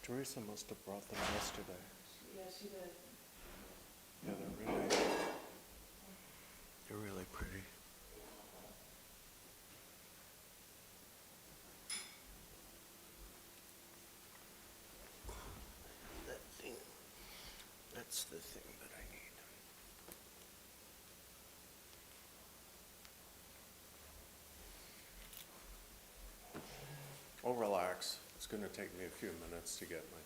Teresa must have brought them yesterday. Yeah, she did. Yeah, they're really pretty. That thing, that's the thing that I need. Oh, relax. It's going to take me a few minutes to get my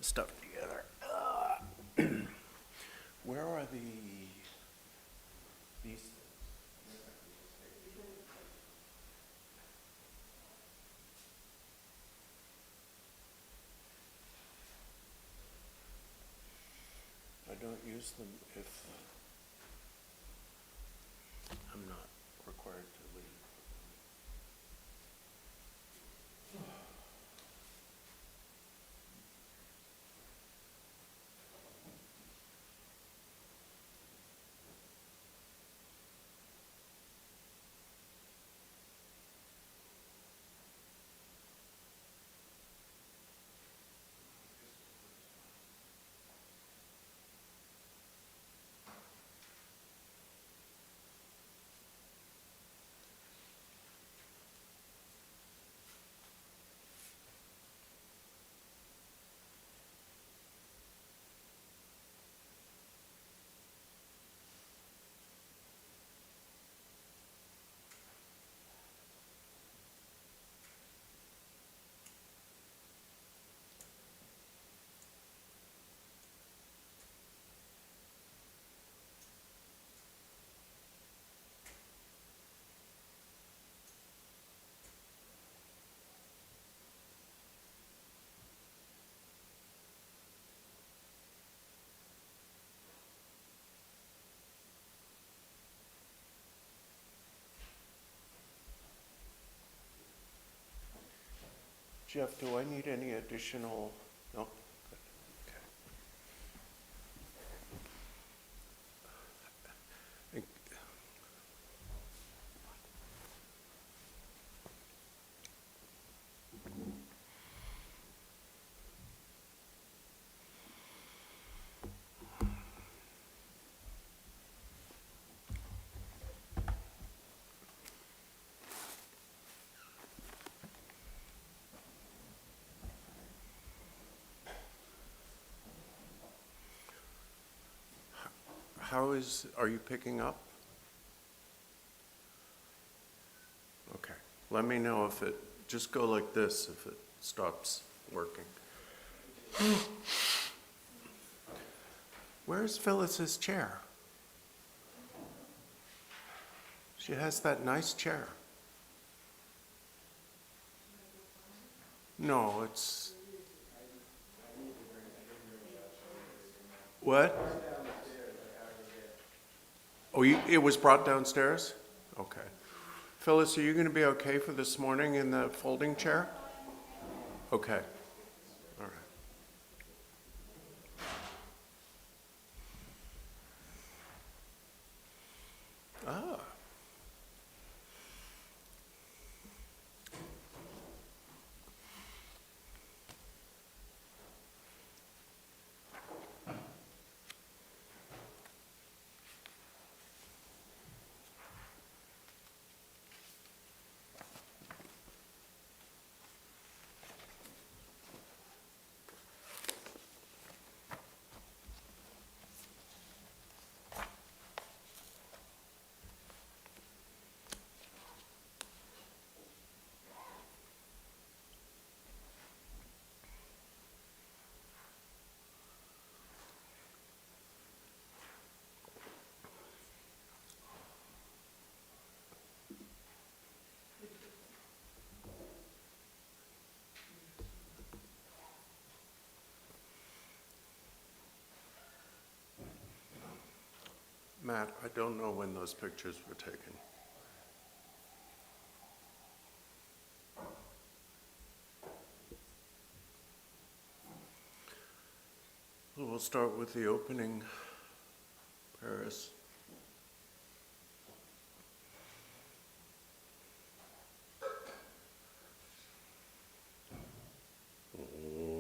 stuff together. Where are these things? I don't use them if I'm not required to leave. Jeff, do I need any additional? No? Good. Okay. Are you picking up? Okay. Let me know if just go like this if it stops working. Where's Phyllis's chair? She has that nice chair. No, it's... What? Oh, it was brought downstairs? Okay. Phyllis, are you going to be okay for this morning in the folding chair? Okay. All right. Ah. Matt, I don't know when those pictures were taken. We'll start with the opening prayers. Om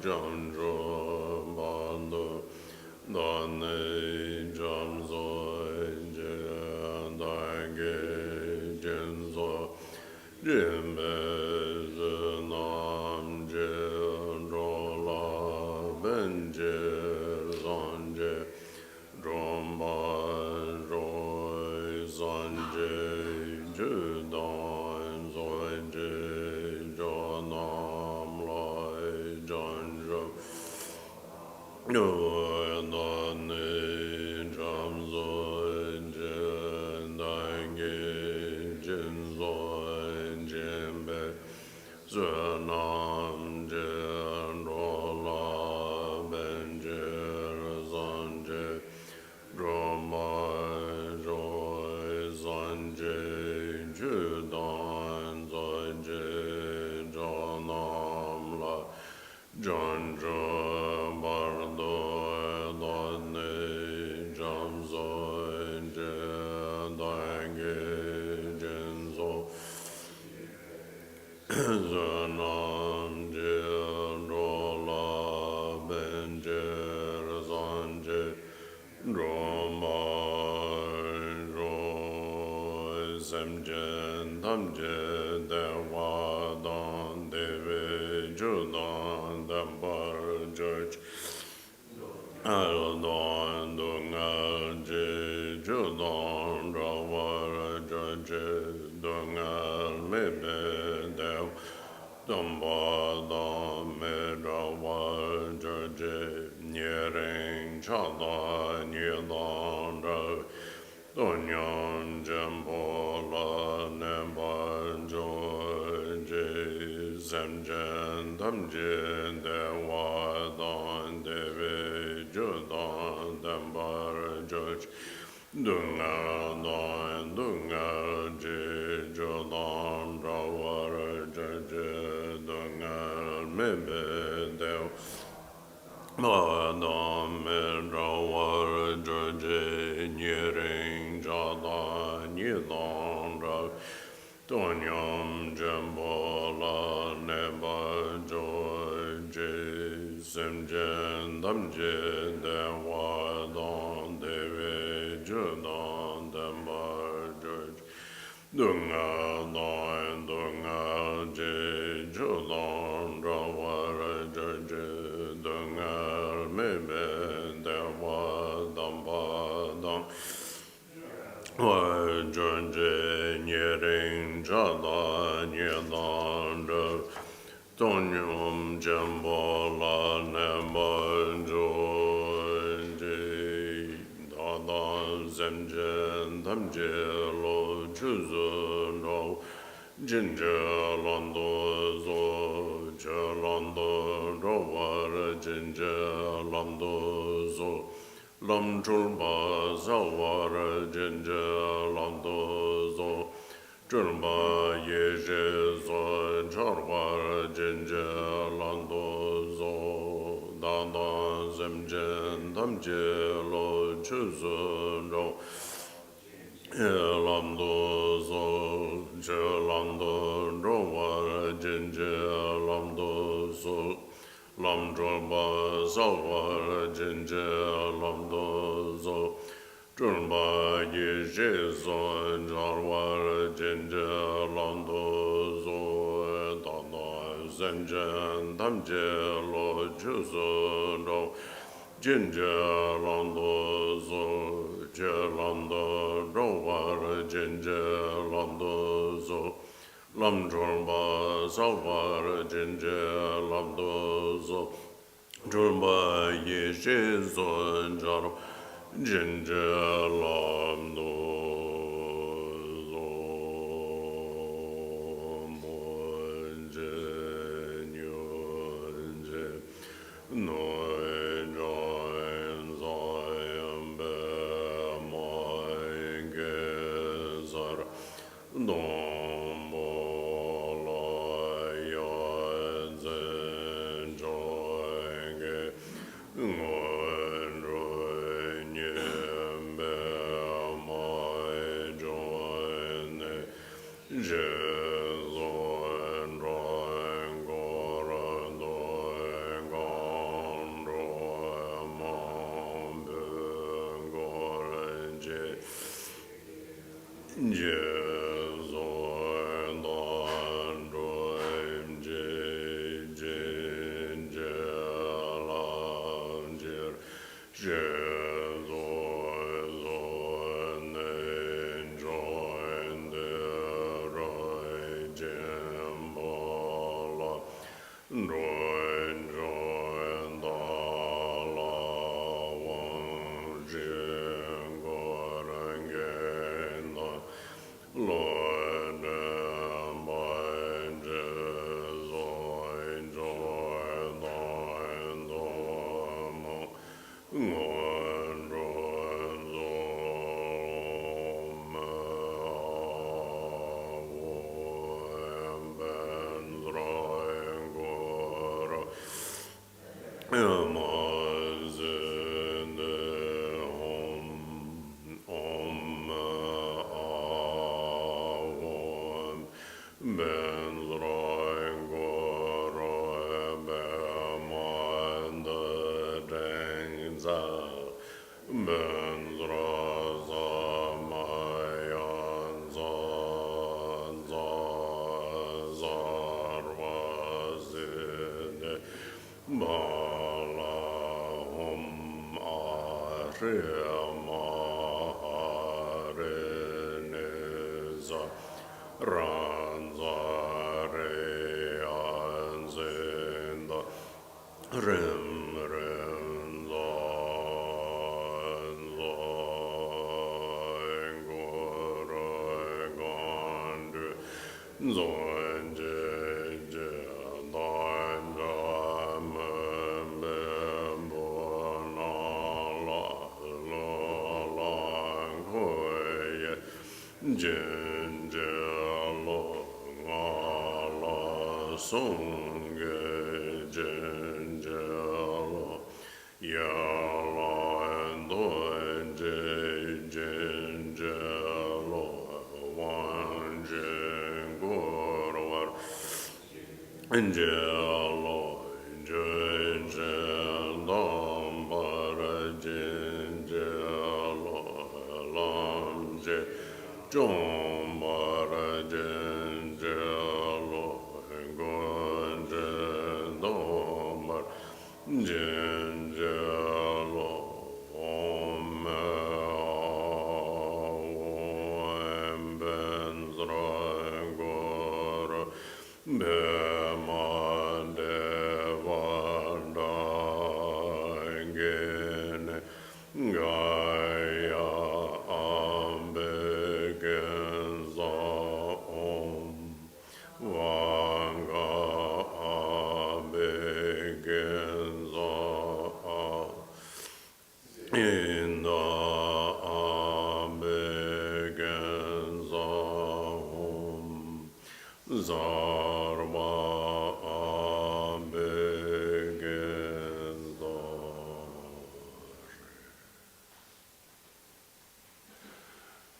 John Dane Gyamtso Je Dange Jinso Jimbe Nam Je Rola Benje Zanje Dromba Roy Zanje Judan Zoje Jonam Lai Janjo No Dane Gyamtso Je Dange Jinso Jimbe Zunam Jendrola Benjer Zanje Droma Joy Zanje Judan Zanje Janam La Janjo Bardor Gyamtso Je Dange Jinso Zanam Jendrola Benjer Zanje Droma Joy Semjen Tamje Dewa Dan Deve Judan Dambar Church Alon Dungal Je Judan Rawar Judge Dungal Mebe Dev Damba Dame Rawar Judge Nyering Chada Nyedan Rav Donyan Jambola Nembar Joje Zemjen Damjen Dewa Dan Deve Judan Dambar Judge Dungal Je Judan Rawar Judge Dungal Mebe Dev Madam Rawar Judge Nyering Jada Nyidan Rav Donyam Jambola Neba Joje Semjen Damjen Dewa Dan Deve Judan Dambar Judge Dungal Je Judan Rawar Judge Dungal Mebe Dewa Damba Dang Judge Nyering Jada Nyedan Rav Donyam Jambola Neba Joje Dada Zemjen Damje Lo Chuzun Ro Jinja Lando Zo Lando Rawar Jinja Lando Zo Lam Chulba Zawar Jinja Lando Zo Chulba Yeshe Charwar Jinja Lando Zo Dada Zemjen Damje Lo Chuzun Ro Lando Zo Lando Rawar Jinja Lando Zo Lam Chulba Zawar Jinja Lando Zo Chulba Yeshe Charwar Jinja Lando Zo Dada Zemjen Damje Lo Chuzun Ro Jinja Lando Zo Lando Rawar Jinja Lando Zo Lam Chulba Zawar Jinja Lando Zo Chulba Yeshe Charwar Jinja Lando Zo Monje Nyonje Noi Join Zayam Be Mai Gezar Dombo Lai Zen Joinge Ngoin Roi Nyembe Mai Join Jezoin Roin Goran Doin Gon Roi Mam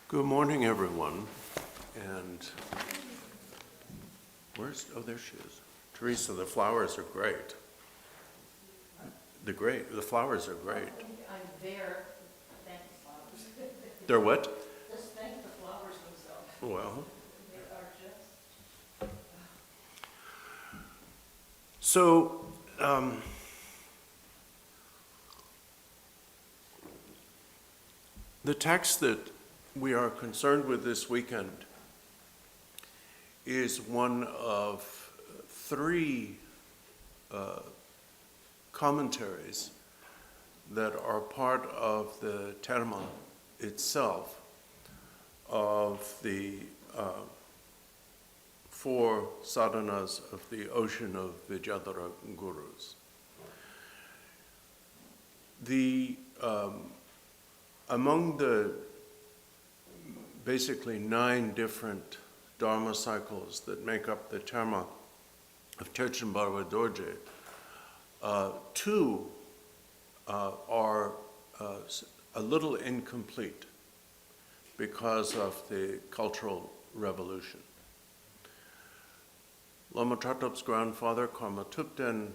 Good morning, everyone. And there she is. Teresa, the flowers are great. The flowers are great. I'm there, thank the flowers. They're what? Just thank the flowers themselves. Well. They are just. So, the text that we are concerned with this weekend is one of three commentaries that are part of the terma itself of the four sadhanas of the ocean of Vidyadhara gurus. Among the basically 9 different dharma cycles that make up the terma of Terchen Barway Dorje, 2 are a little incomplete because of the Cultural Revolution. Lama Tratop's grandfather, Karma Tupten,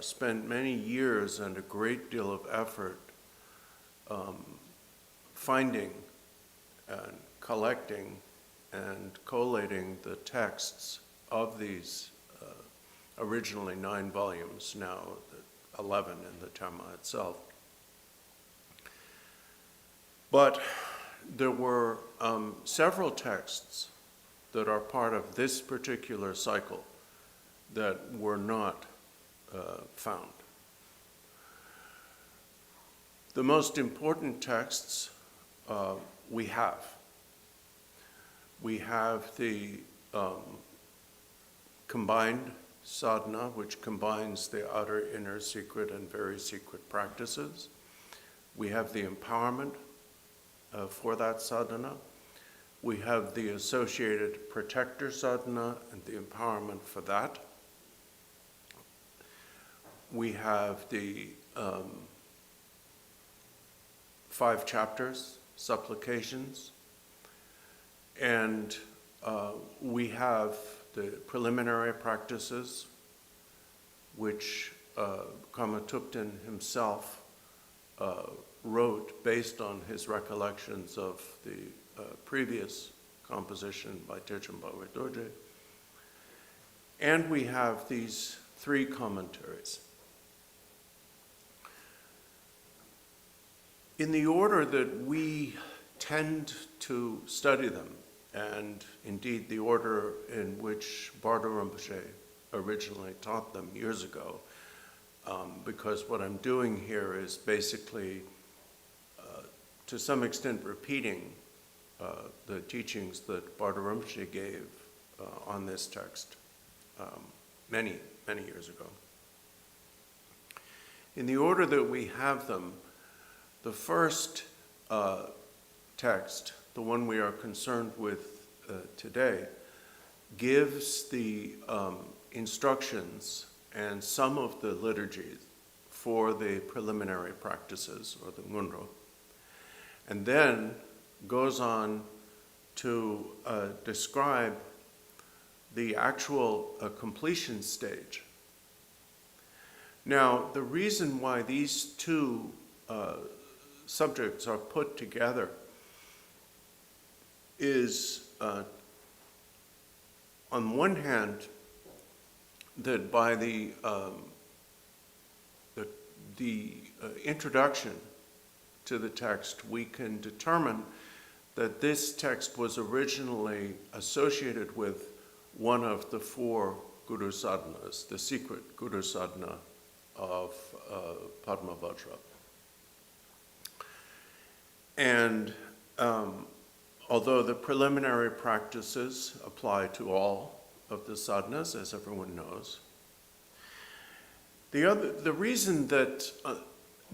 spent many years and a great deal of effort finding and collecting and collating the texts of these originally 9 volumes, now 11 in the Terma itself. But there were several texts that are part of this particular cycle that were not found. The most important texts we have. We have the combined sadhana, which combines the outer, inner, secret, and very secret practices. We have the empowerment for that sadhana. We have the associated protector sadhana and the empowerment for that. We have the 5 chapters, supplications, and we have the preliminary practices, which Karma Thupten himself wrote based on his recollections of the previous composition by Terchen Barway Dorje. And we have these 3 commentaries. In the order that we tend to study them, and indeed the order in which Bardor Rinpoche originally taught them years ago, because what I'm doing here is basically, to some extent, repeating the teachings that Bardor Rinpoche gave on this text many, many years ago. In the order that we have them, the first text, the one we are concerned with today, gives the instructions and some of the liturgies for the preliminary practices, or the ngunro, and then goes on to describe the actual completion stage. Now, the reason why these 2 subjects are put together is, on one hand, that by the introduction to the text, we can determine that this text was originally associated with one of the 4 Guru Sadhanas, the secret Guru Sadhana of Padmavajra. And although the preliminary practices apply to all of the sadhanas, as everyone knows, the reason that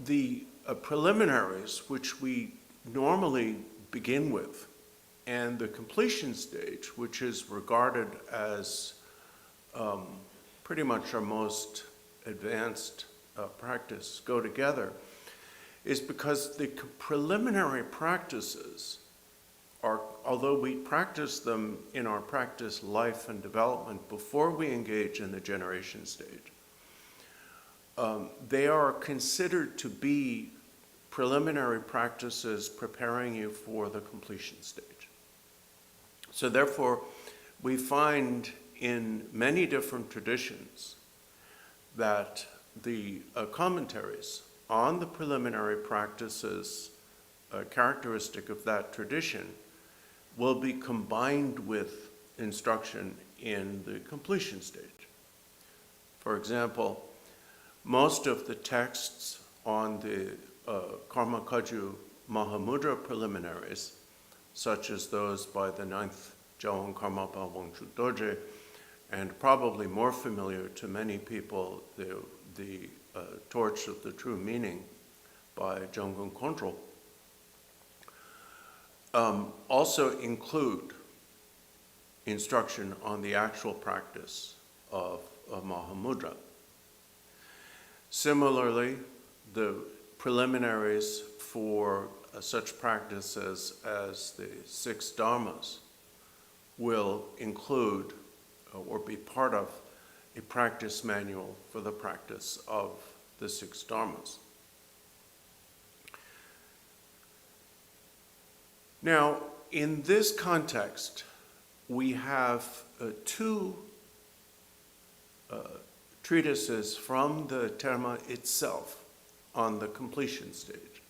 the preliminaries, which we normally begin with, and the completion stage, which is regarded as pretty much our most advanced practice, go together, is because the preliminary practices are, although we practice them in our practice life and development before we engage in the generation stage, they are considered to be preliminary practices preparing you for the completion stage. So therefore, we find in many different traditions that the commentaries on the preliminary practices characteristic of that tradition will be combined with instruction in the completion stage. For example, most of the texts on the Karma Kaju Mahamudra preliminaries, such as those by the 9th Jawang Karmapa Wangchu Dorje, and probably more familiar to many people, the Torch of the True Meaning by Jonggung Kongtrul, also include instruction on the actual practice of Mahamudra. Similarly, the preliminaries for such practices as the 6 dharmas will include or be part of a practice manual for the practice of the 6 dharmas. Now, in this context, we have two treatises from the terma itself on the completion stage.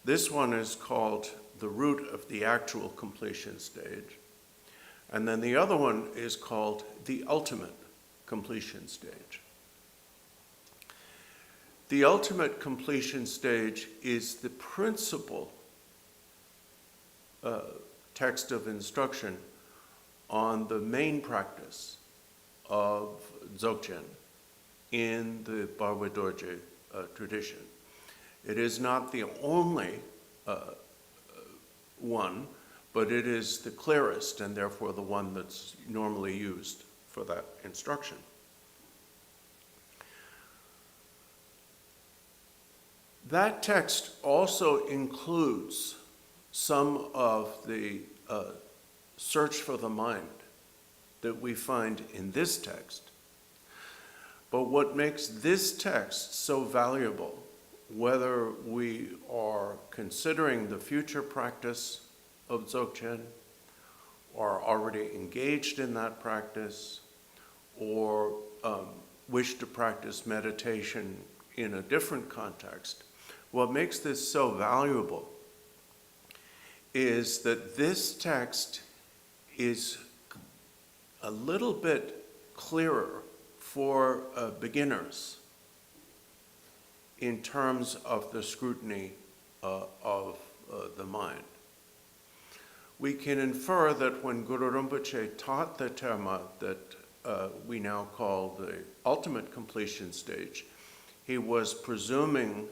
This one is called The Root of the Actual Completion Stage, and then the other one is called The Ultimate Completion Stage. The ultimate completion stage is the principal text of instruction on the main practice of Dzogchen in the Barway Dorje tradition. It is not the only one, but it is the clearest and therefore the one that's normally used for that instruction. That text also includes some of the search for the mind that we find in this text. But what makes this text so valuable, whether we are considering the future practice of Dzogchen, or already engaged in that practice, or wish to practice meditation in a different context, what makes this so valuable is that this text is a little bit clearer for beginners in terms of the scrutiny of the mind. We can infer that when Guru Rinpoche taught the terma that we now call the ultimate completion stage, he was presuming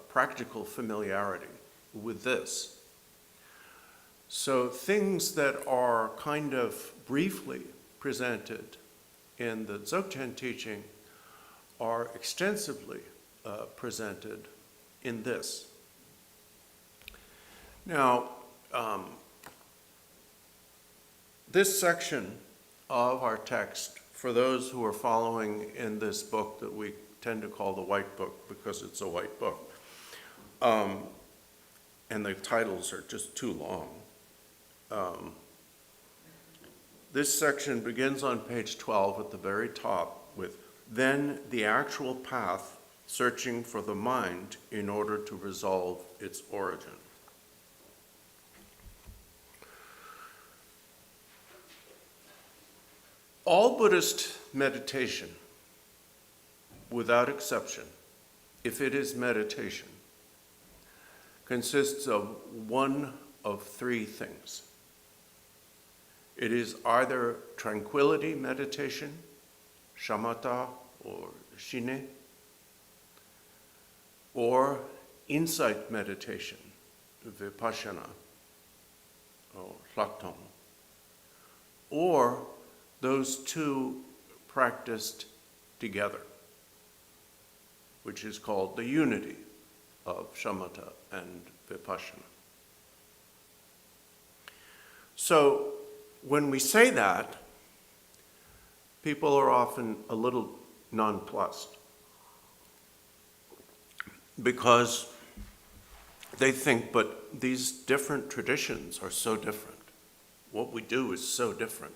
practical familiarity with this. So things that are kind of briefly presented in the Dzogchen teaching are extensively presented in this. Now, this section of our text, for those who are following in this book that we tend to call the White Book because it's a white book, and the titles are just too long. This section begins on page 12 at the very top with, "Then the actual path searching for the mind in order to resolve its origin." All Buddhist meditation, without exception, if it is meditation, consists of one of three things. It is either tranquility meditation, shamatha or shine, or insight meditation, vipassana or lakton, or those two practiced together, which is called the unity of shamatha and vipassana. So when we say that, people are often a little nonplussed because they think, but these different traditions are so different. What we do is so different.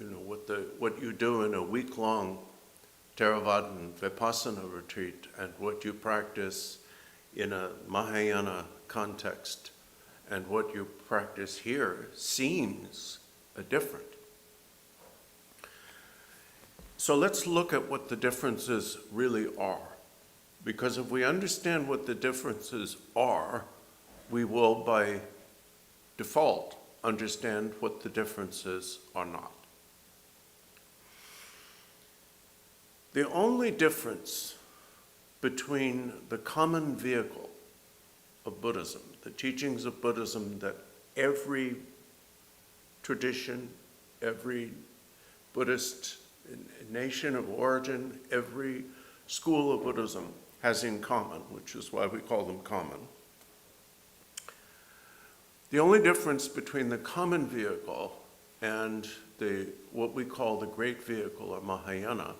You know, what you do in a week-long Theravadan Vipassana retreat and what you practice in a Mahayana context and what you practice here seems different. So let's look at what the differences really are. Because if we understand what the differences are, we will by default understand what the differences are not. The only difference between the common vehicle of Buddhism, the teachings of Buddhism that every tradition, every Buddhist nation of origin, every school of Buddhism has in common, which is why we call them common. The only difference between the common vehicle and what we call the great vehicle or Mahayana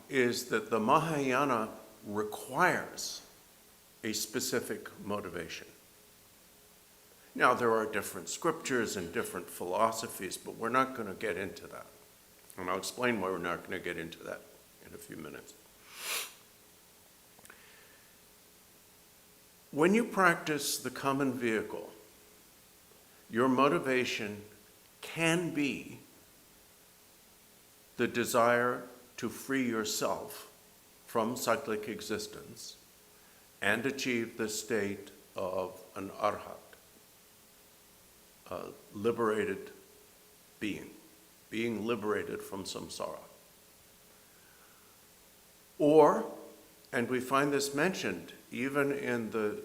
is that the Mahayana requires a specific motivation. Now, there are different scriptures and different philosophies, but we're not going to get into that. And I'll explain why we're not going to get into that in a few minutes. When you practice the common vehicle, your motivation can be the desire to free yourself from cyclic existence and achieve the state of an arhat, a liberated being liberated from samsara. Or, and we find this mentioned even in the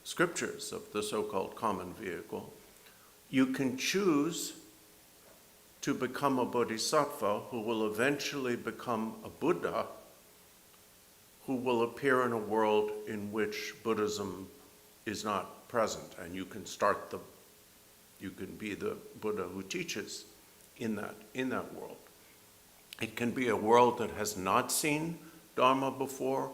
scriptures of the so-called common vehicle, you can choose to become a bodhisattva who will eventually become a Buddha, who will appear in a world in which Buddhism is not present, and you can be the Buddha who teaches in that world. It can be a world that has not seen Dharma before,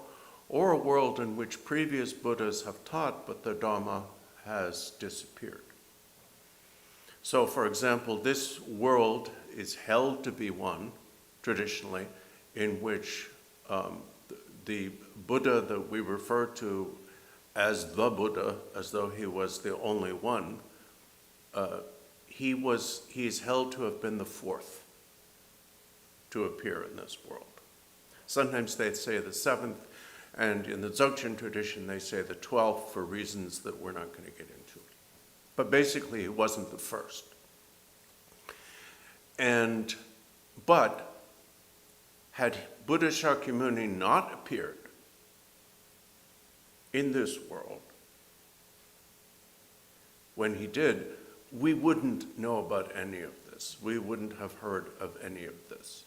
or a world in which previous Buddhas have taught, but the Dharma has disappeared. So, for example, this world is held to be one, traditionally, in which the Buddha that we refer to as the Buddha, as though he was the only one, he is held to have been the fourth to appear in this world. Sometimes they say the seventh, and in the Dzogchen tradition they say the 12th for reasons that we're not going to get into. But basically he wasn't the first. But had Buddha Shakyamuni not appeared in this world, when he did, we wouldn't know about any of this. We wouldn't have heard of any of this.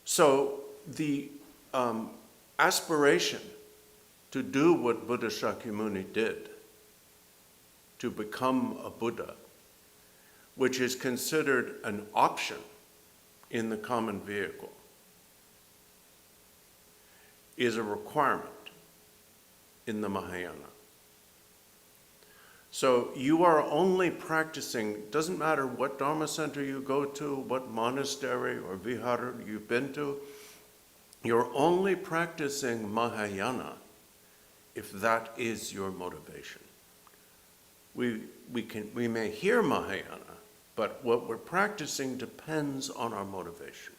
So the aspiration to do what Buddha Shakyamuni did, to become a Buddha, which is considered an option in the common vehicle, is a requirement in the Mahayana. So you are only practicing, doesn't matter what Dharma center you go to, what monastery or vihara you've been to, you're only practicing Mahayana if that is your motivation. We may hear Mahayana, but what we're practicing depends on our motivation.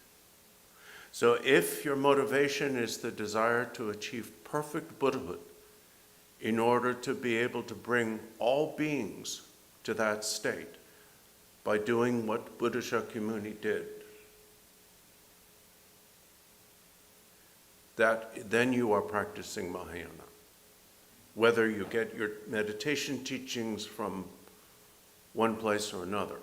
So if your motivation is the desire to achieve perfect Buddhahood in order to be able to bring all beings to that state by doing what Buddha Shakyamuni did, then you are practicing Mahayana. Whether you get your meditation teachings from one place or another.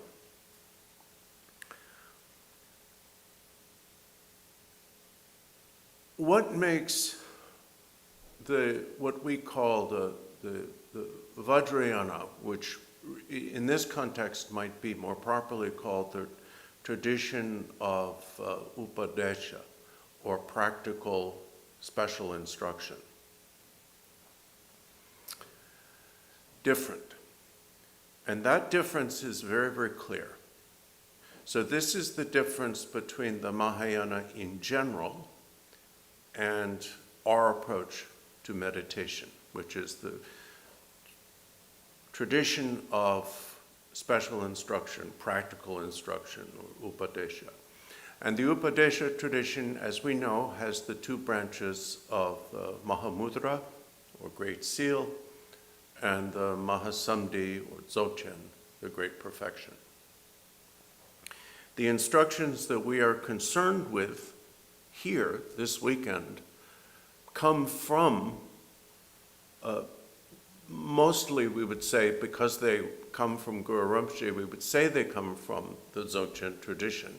What makes what we call the Vajrayana, which in this context might be more properly called the tradition of Upadesha, or practical special instruction, different. And that difference is very, very clear. So this is the difference between the Mahayana in general and our approach to meditation, which is the tradition of special instruction, practical instruction, or Upadesha. And the Upadesha tradition, as we know, has the two branches of Mahamudra, or Great Seal, and the Mahasamdhi, or Dzogchen, the Great Perfection. The instructions that we are concerned with here this weekend come from, mostly we would say, because they come from Guru Rinpoche, we would say they come from the Dzogchen tradition,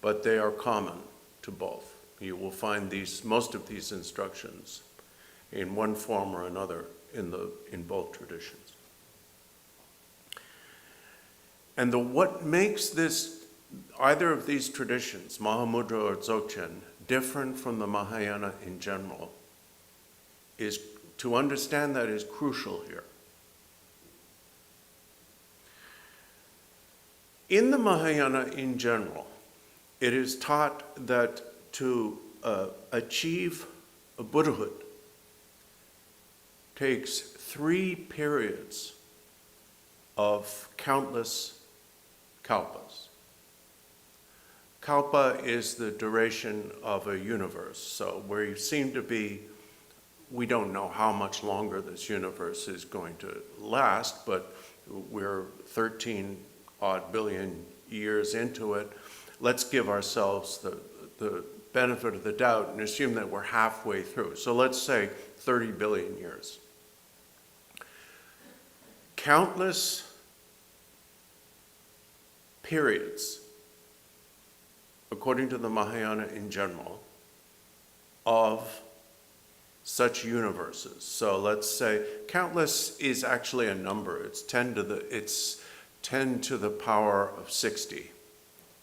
but they are common to both. You will find most of these instructions in one form or another in both traditions. And what makes either of these traditions, Mahamudra or Dzogchen, different from the Mahayana in general is to understand that is crucial here. In the Mahayana in general, it is taught that to achieve a Buddhahood takes 3 periods of countless kalpas. Kalpa is the duration of a universe, so we seem to be, we don't know how much longer this universe is going to last, but we're 13 odd billion years into it. Let's give ourselves the benefit of the doubt and assume that we're halfway through. So let's say 30 billion years. Countless periods, according to the Mahayana in general, of such universes. So let's say countless is actually a number. It's 10 to the power of 60.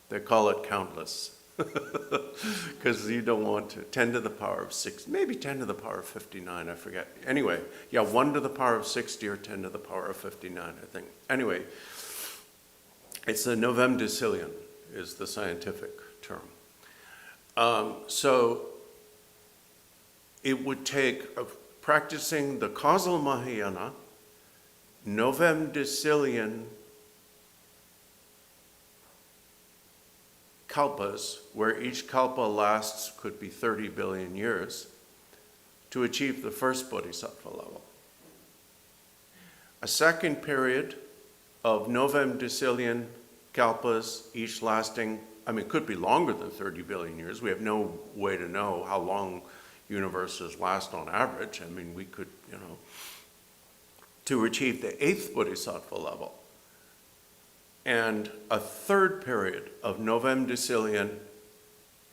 They call it countless because you don't want to. 10 to the power of 6, maybe 10 to the power of 59, I forget. Anyway, yeah, 1 to the power of 60 or 10 to the power of 59, I think. Anyway, it's the novemdecillion is the scientific term. So it would take, practicing the causal Mahayana, novemdecillion kalpas, where each kalpa lasts, could be 30 billion years, to achieve the first bodhisattva level. A second period of novemdecillion kalpas, each lasting, it could be longer than 30 billion years. We have no way to know how long universes last on average. We could, to achieve the 8th bodhisattva level. And a third period of novemdecillion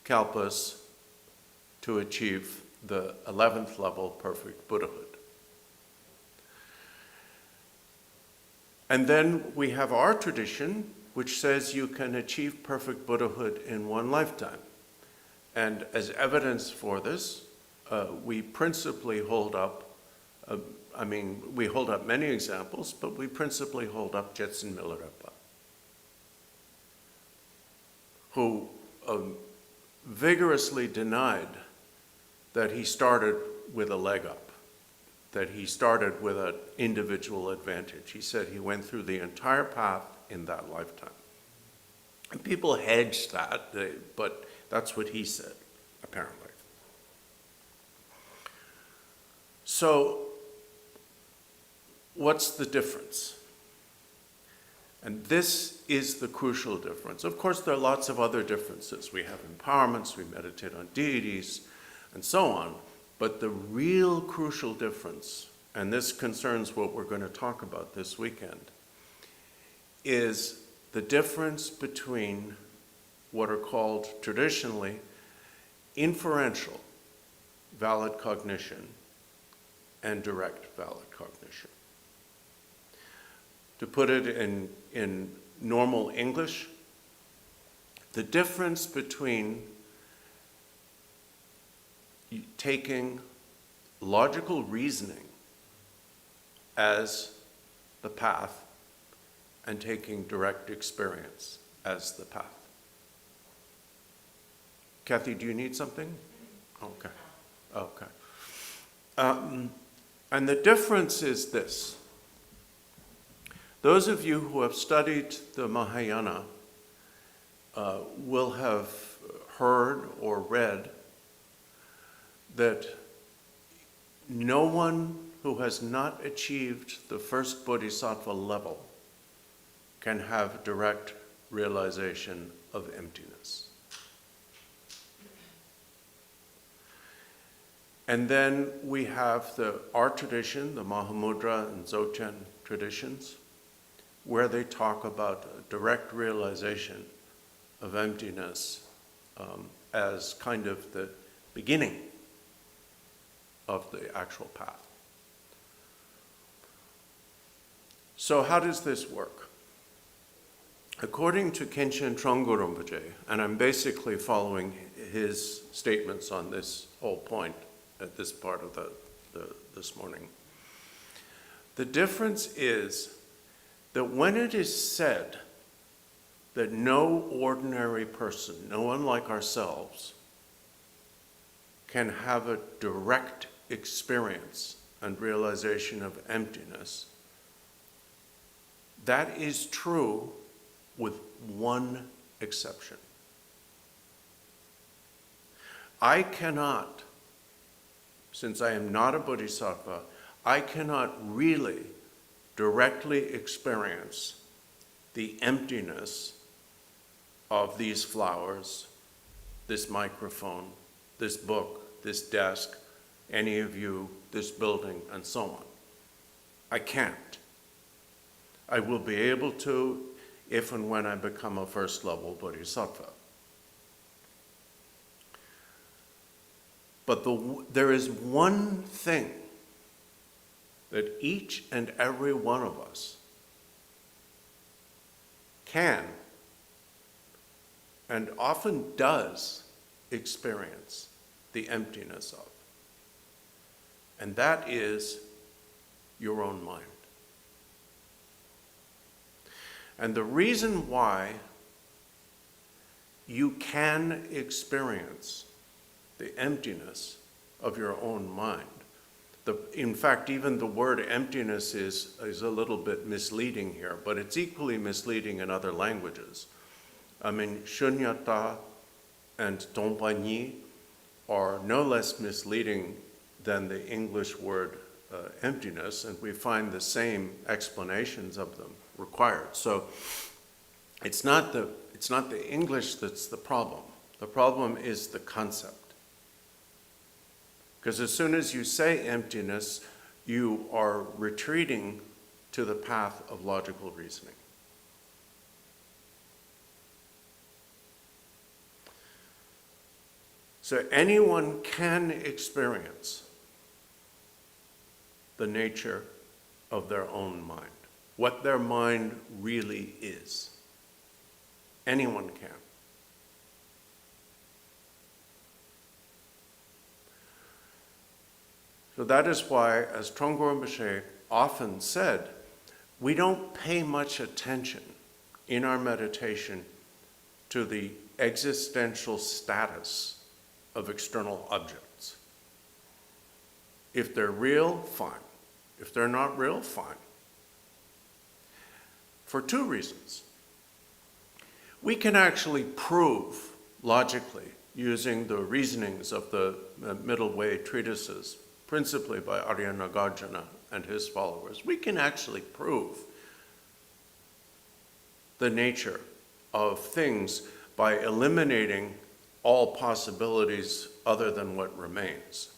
kalpas to achieve the 11th level perfect Buddhahood. And then we have our tradition, which says you can achieve perfect Buddhahood in one lifetime. And as evidence for this, we principally hold up, we hold up many examples, but we principally hold up Jetsun Milarepa, who vigorously denied that he started with a leg up, that he started with an individual advantage. He said he went through the entire path in that lifetime. And people hedged that, but that's what he said, apparently. So, what's the difference? And this is the crucial difference. Of course, there are lots of other differences. We have empowerments, we meditate on deities, and so on. But the real crucial difference, and this concerns what we're going to talk about this weekend, is the difference between what are called traditionally inferential valid cognition and direct valid cognition. To put it in normal English, the difference between taking logical reasoning as the path and taking direct experience as the path. Kathy, do you need something? Okay. And the difference is this. Those of you who have studied the Mahayana will have heard or read that no one who has not achieved the first bodhisattva level can have direct realization of emptiness. And then we have our tradition, the Mahamudra and Dzogchen traditions, where they talk about direct realization of emptiness as kind of the beginning of the actual path. So how does this work? According to Khenchen Trungpa Rinpoche, and I'm basically following his statements on this whole point at this part of this morning. The difference is that when it is said that no ordinary person, no one like ourselves, can have a direct experience and realization of emptiness, that is true with one exception. I cannot, since I am not a bodhisattva, I cannot really directly experience the emptiness of these flowers, this microphone, this book, this desk, any of you, this building, and so on. I can't. I will be able to if and when I become a first-level bodhisattva. But there is one thing that each and every one of us can and often does experience the emptiness of. And that is your own mind. And the reason why you can experience the emptiness of your own mind, in fact, even the word emptiness is a little bit misleading here, but it's equally misleading in other languages. I mean, shunyata and dompanyi are no less misleading than the English word emptiness, and we find the same explanations of them required. So it's not the English that's the problem. The problem is the concept. Because as soon as you say emptiness, you are retreating to the path of logical reasoning. So anyone can experience the nature of their own mind, what their mind really is. Anyone can. So that is why, as Trungpa Rinpoche often said, we don't pay much attention in our meditation to the existential status of external objects. If they're real, fine. If they're not real, fine. For two reasons. We can actually prove logically, using the reasonings of the middle way treatises, principally by Arya Nagarjuna and his followers, we can actually prove the nature of things by eliminating all possibilities other than what remains.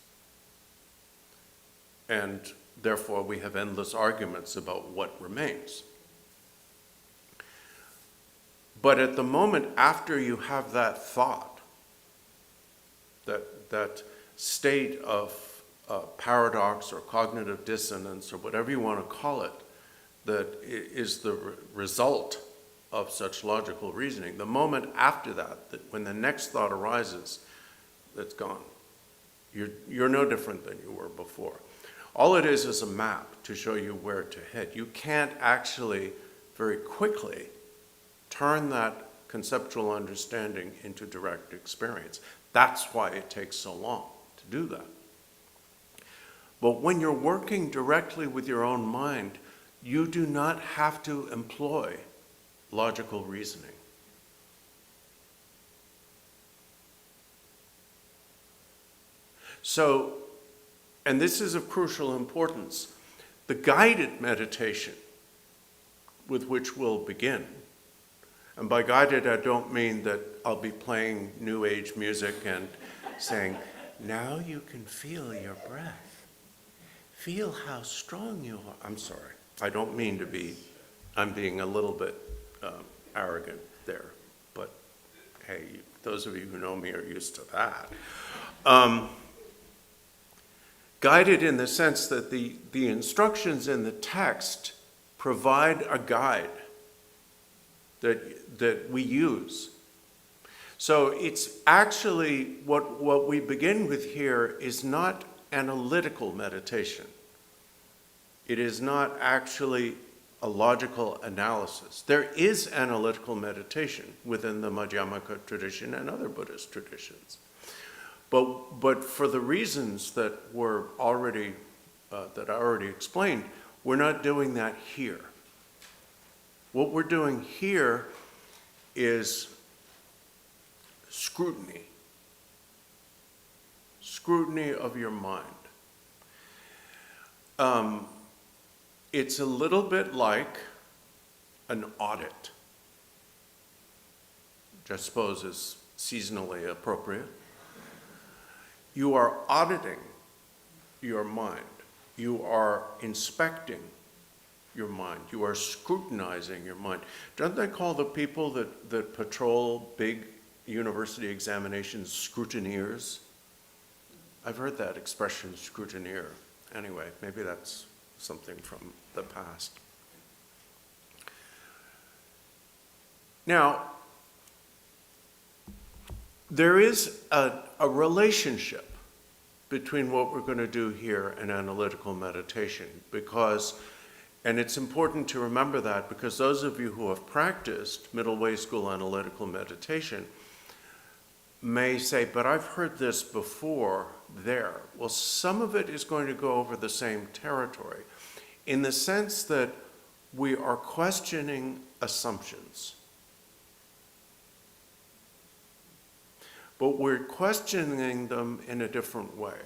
And therefore, we have endless arguments about what remains. But at the moment after you have that thought, that state of paradox or cognitive dissonance or whatever you want to call it, that is the result of such logical reasoning, the moment after that when the next thought arises, that's gone. You're no different than you were before. All it is a map to show you where to head. You can't actually very quickly turn that conceptual understanding into direct experience. That's why it takes so long to do that. But when you're working directly with your own mind, you do not have to employ logical reasoning. So, and this is of crucial importance, the guided meditation with which we'll begin, and by guided I don't mean that I'll be playing New Age music and saying, now you can feel your breath. Feel how strong you are. I'm sorry, I don't mean to be, I'm being a little bit arrogant there, but hey, those of you who know me are used to that. Guided in the sense that the instructions in the text provide a guide that we use. So it's actually, what we begin with here is not analytical meditation. It is not actually a logical analysis. There is analytical meditation within the Madhyamaka tradition and other Buddhist traditions. But for the reasons that were already, that I already explained, we're not doing that here. What we're doing here is scrutiny. Scrutiny of your mind. It's a little bit like an audit, which I suppose is seasonally appropriate. You are auditing your mind. You are inspecting your mind. You are scrutinizing your mind. Don't they call the people that patrol big university examinations scrutineers? I've heard that expression, scrutineer. Anyway, maybe that's something from the past. Now, there is a relationship between what we're going to do here and analytical meditation, because, and it's important to remember that, because those of you who have practiced middle way school analytical meditation may say, but I've heard this before there. Well, some of it is going to go over the same territory in the sense that we are questioning assumptions. But we're questioning them in a different way.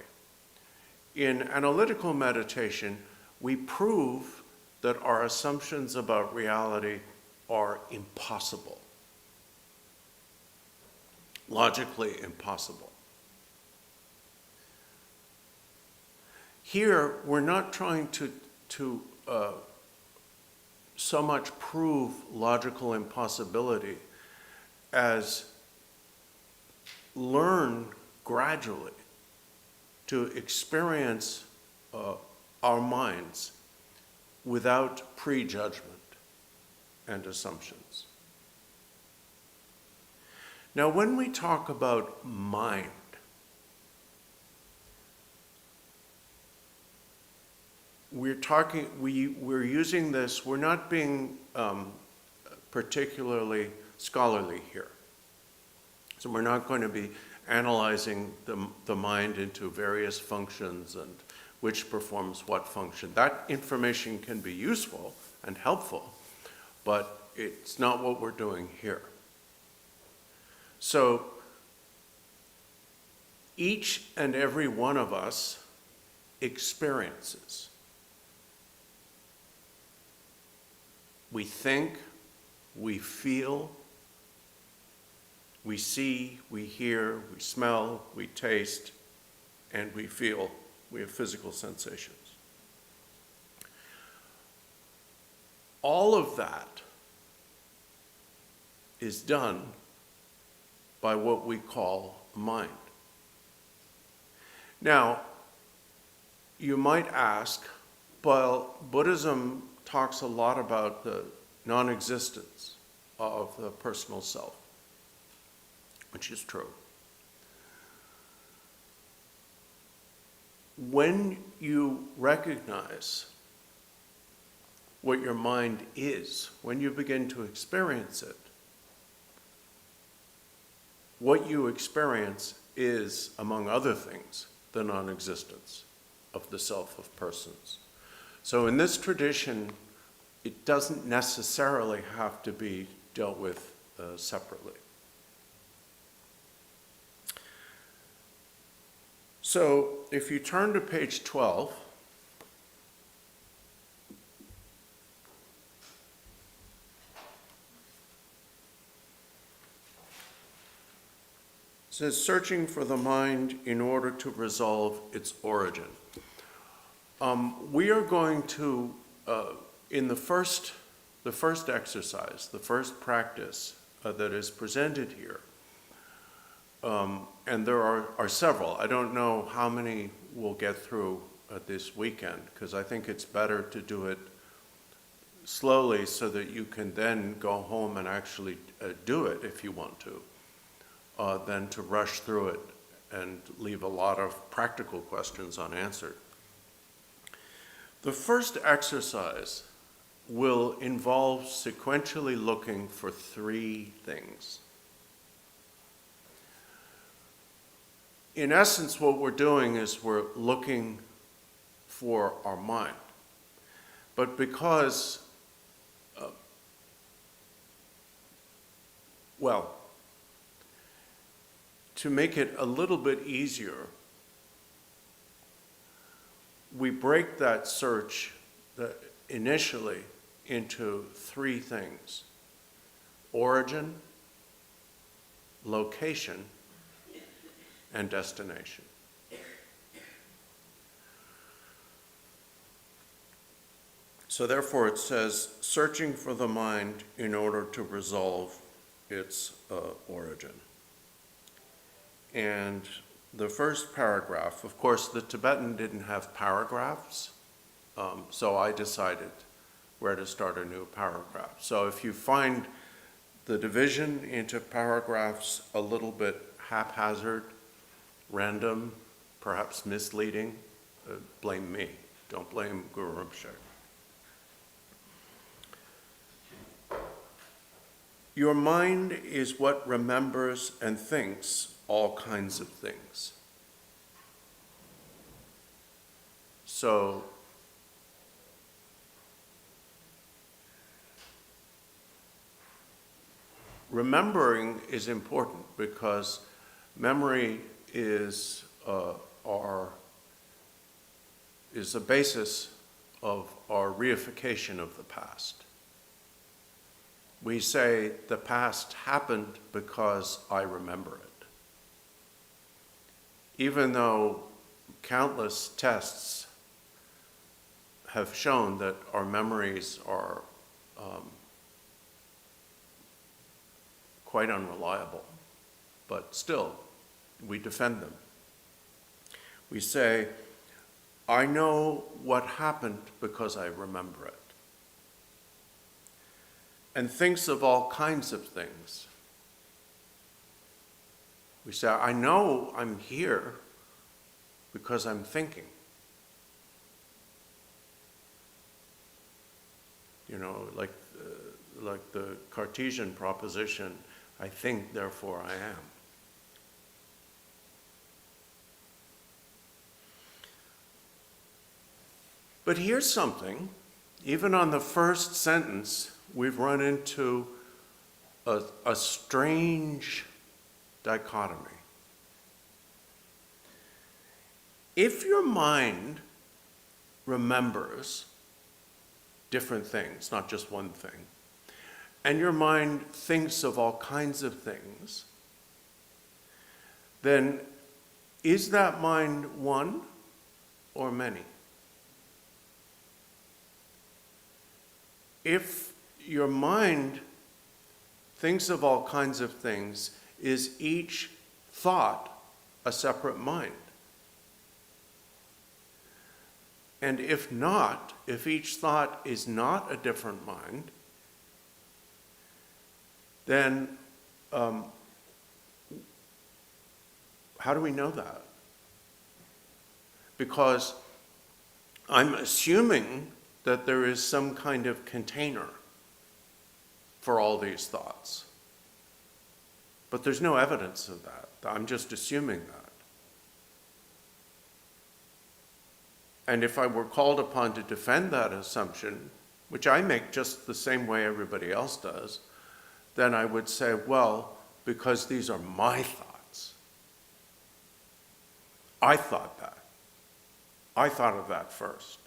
In analytical meditation, we prove that our assumptions about reality are impossible. Logically impossible. Here, we're not trying to so much prove logical impossibility as learn gradually to experience our minds without prejudgment and assumptions. Now, when we talk about mind, we're using this, we're not being particularly scholarly here. So we're not going to be analyzing the mind into various functions and which performs what function. That information can be useful and helpful, but it's not what we're doing here. So each and every one of us experiences. We think, we feel, we see, we hear, we smell, we taste, and we feel. We have physical sensations. All of that is done by what we call mind. Now, you might ask, well, Buddhism talks a lot about the non-existence of the personal self, which is true. When you recognize what your mind is, when you begin to experience it, what you experience is, among other things, the non-existence of the self of persons. So in this tradition, it doesn't necessarily have to be dealt with separately. So if you turn to page 12, it says, searching for the mind in order to resolve its origin. We are going to, in the first exercise, the first practice that is presented here, and there are several. I don't know how many we'll get through this weekend, because I think it's better to do it slowly so that you can then go home and actually do it if you want to, than to rush through it and leave a lot of practical questions unanswered. The first exercise will involve sequentially looking for three things. In essence, what we're doing is we're looking for our mind. But because, to make it a little bit easier, we break that search initially into three things: origin, location, and destination. So therefore it says, searching for the mind in order to resolve its origin. And the first paragraph, of course, the Tibetan didn't have paragraphs, so I decided where to start a new paragraph. So if you find the division into paragraphs a little bit haphazard, random, perhaps misleading, blame me. Don't blame Guru Rinpoche. Your mind is what remembers and thinks all kinds of things. So, remembering is important because memory is the basis of our reification of the past. We say the past happened because I remember it. Even though countless tests have shown that our memories are quite unreliable, but still, we defend them. We say, I know what happened because I remember it. And thinks of all kinds of things. We say, I know I'm here because I'm thinking. You know, like the Cartesian proposition, I think, therefore I am. But here's something, even on the first sentence, we've run into a strange dichotomy. If your mind remembers different things, not just one thing, and your mind thinks of all kinds of things, then is that mind one or many? If your mind thinks of all kinds of things, is each thought a separate mind? And if not, if each thought is not a different mind, then how do we know that? Because I'm assuming that there is some kind of container for all these thoughts. But there's no evidence of that. I'm just assuming that. And if I were called upon to defend that assumption, which I make just the same way everybody else does, then I would say, well, because these are my thoughts. I thought that. I thought of that first.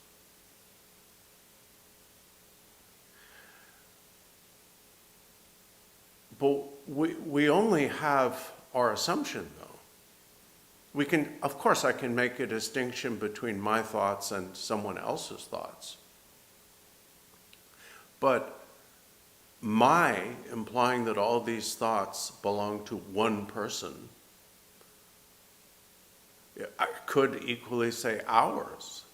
But we only have our assumption, though. We can, of course, I can make a distinction between my thoughts and someone else's thoughts. But my, implying that all these thoughts belong to one person, I could equally say ours.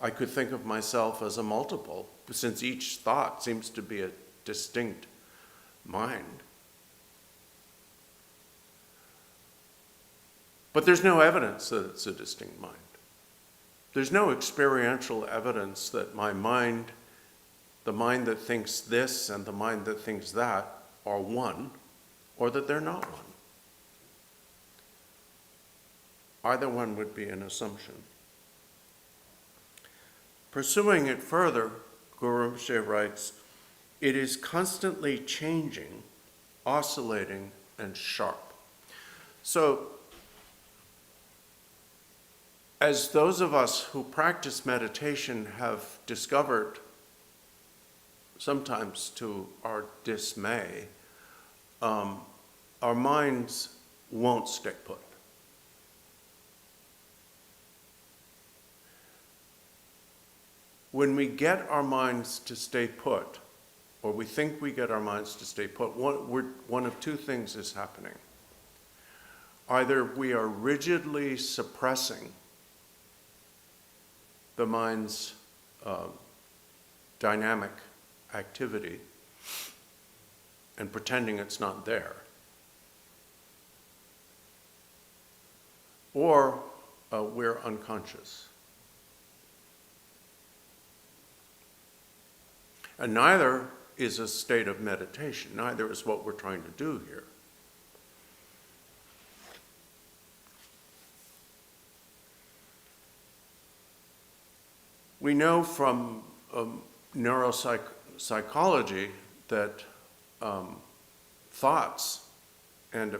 I could think of myself as a multiple, since each thought seems to be a distinct mind. But there's no evidence that it's a distinct mind. There's no experiential evidence that my mind, the mind that thinks this and the mind that thinks that, are one, or that they're not one. Either one would be an assumption. Pursuing it further, Guru Rinpoche writes, it is constantly changing, oscillating, and sharp. So, as those of us who practice meditation have discovered, sometimes to our dismay, our minds won't stay put. When we get our minds to stay put, or we think we get our minds to stay put, one of two things is happening. Either we are rigidly suppressing the mind's dynamic activity and pretending it's not there, or we're unconscious. And neither is a state of meditation. Neither is what we're trying to do here. We know from neuropsychology that thoughts and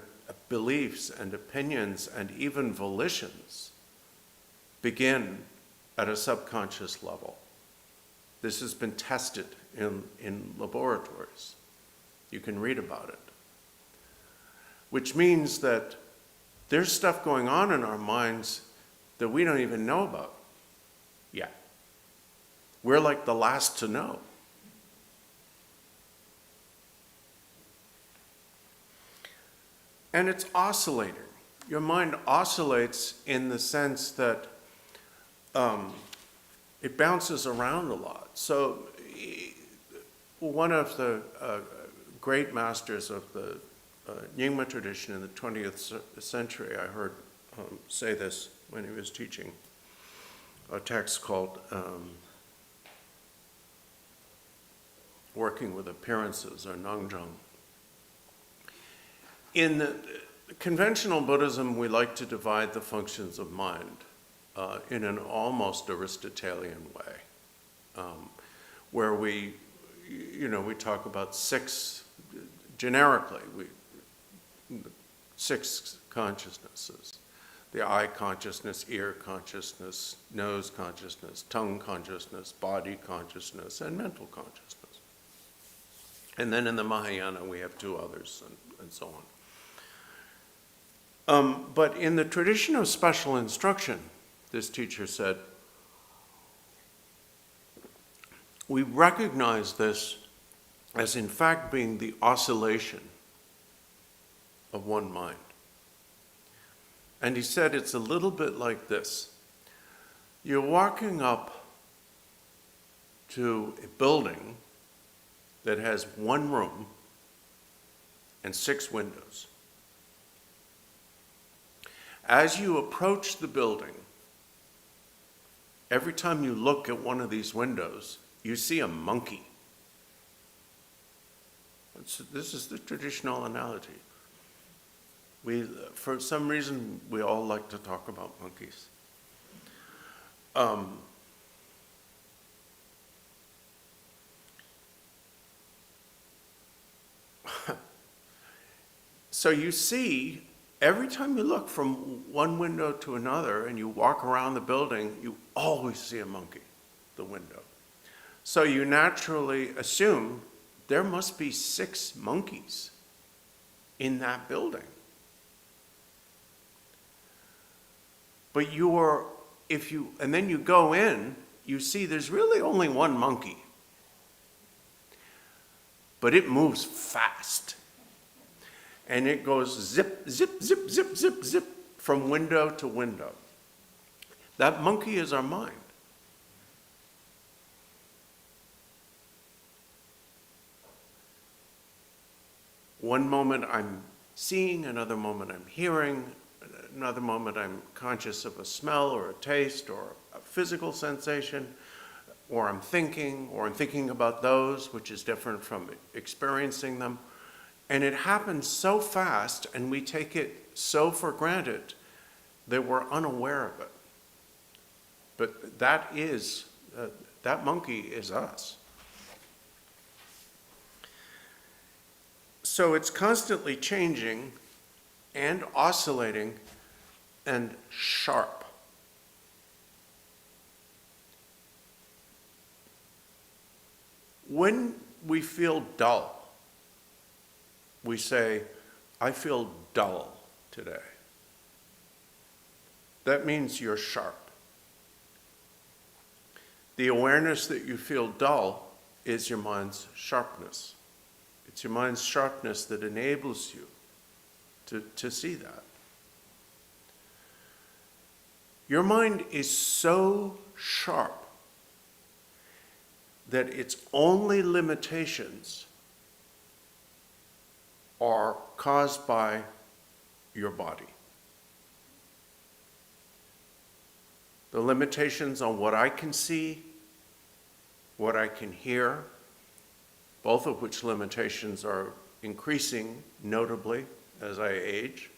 beliefs and opinions and even volitions begin at a subconscious level. This has been tested in laboratories. You can read about it. Which means that there's stuff going on in our minds that we don't even know about yet. We're like the last to know. And it's oscillating. Your mind oscillates in the sense that it bounces around a lot. So one of the great masters of the Nyingma tradition in the 20th century, I heard say this when he was teaching a text called Working with Appearances, or Nangjang. In the conventional Buddhism, we like to divide the functions of mind in an almost Aristotelian way, where we talk about six, generically, six consciousnesses. The eye consciousness, ear consciousness, nose consciousness, tongue consciousness, body consciousness, and mental consciousness. And then in the Mahayana, we have two others, and so on. But in the tradition of special instruction, this teacher said, we recognize this as in fact being the oscillation of one mind. And he said it's a little bit like this. You're walking up to a building that has one room and 6 windows. As you approach the building, every time you look at one of these windows, you see a monkey. This is the traditional analogy. For some reason, we all like to talk about monkeys. So you see, every time you look from one window to another and you walk around the building, you always see a monkey, the window. So you naturally assume there must be 6 monkeys in that building. But and then you go in, you see there's really only one monkey. But it moves fast. And it goes zip, zip, zip, zip, zip, zip from window to window. That monkey is our mind. One moment I'm seeing, another moment I'm hearing, another moment I'm conscious of a smell or a taste or a physical sensation, or I'm thinking about those, which is different from experiencing them. And it happens so fast, and we take it so for granted that we're unaware of it. But that monkey is us. So it's constantly changing and oscillating and sharp. When we feel dull, we say, I feel dull today. That means you're sharp. The awareness that you feel dull is your mind's sharpness. It's your mind's sharpness that enables you to see that. Your mind is so sharp that its only limitations are caused by your body. The limitations on what I can see, what I can hear, both of which limitations are increasing notably as I age,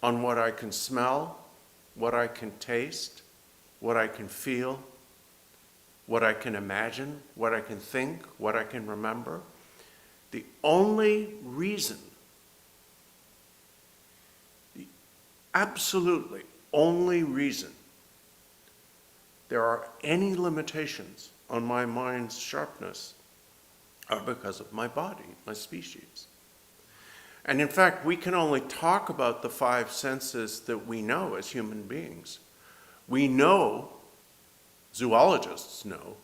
on what I can smell, what I can taste, what I can feel, what I can imagine, what I can think, what I can remember. The only reason, the absolutely only reason there are any limitations on my mind's sharpness are because of my body, my species. And in fact, we can only talk about the five senses that we know as human beings. We know, zoologists know,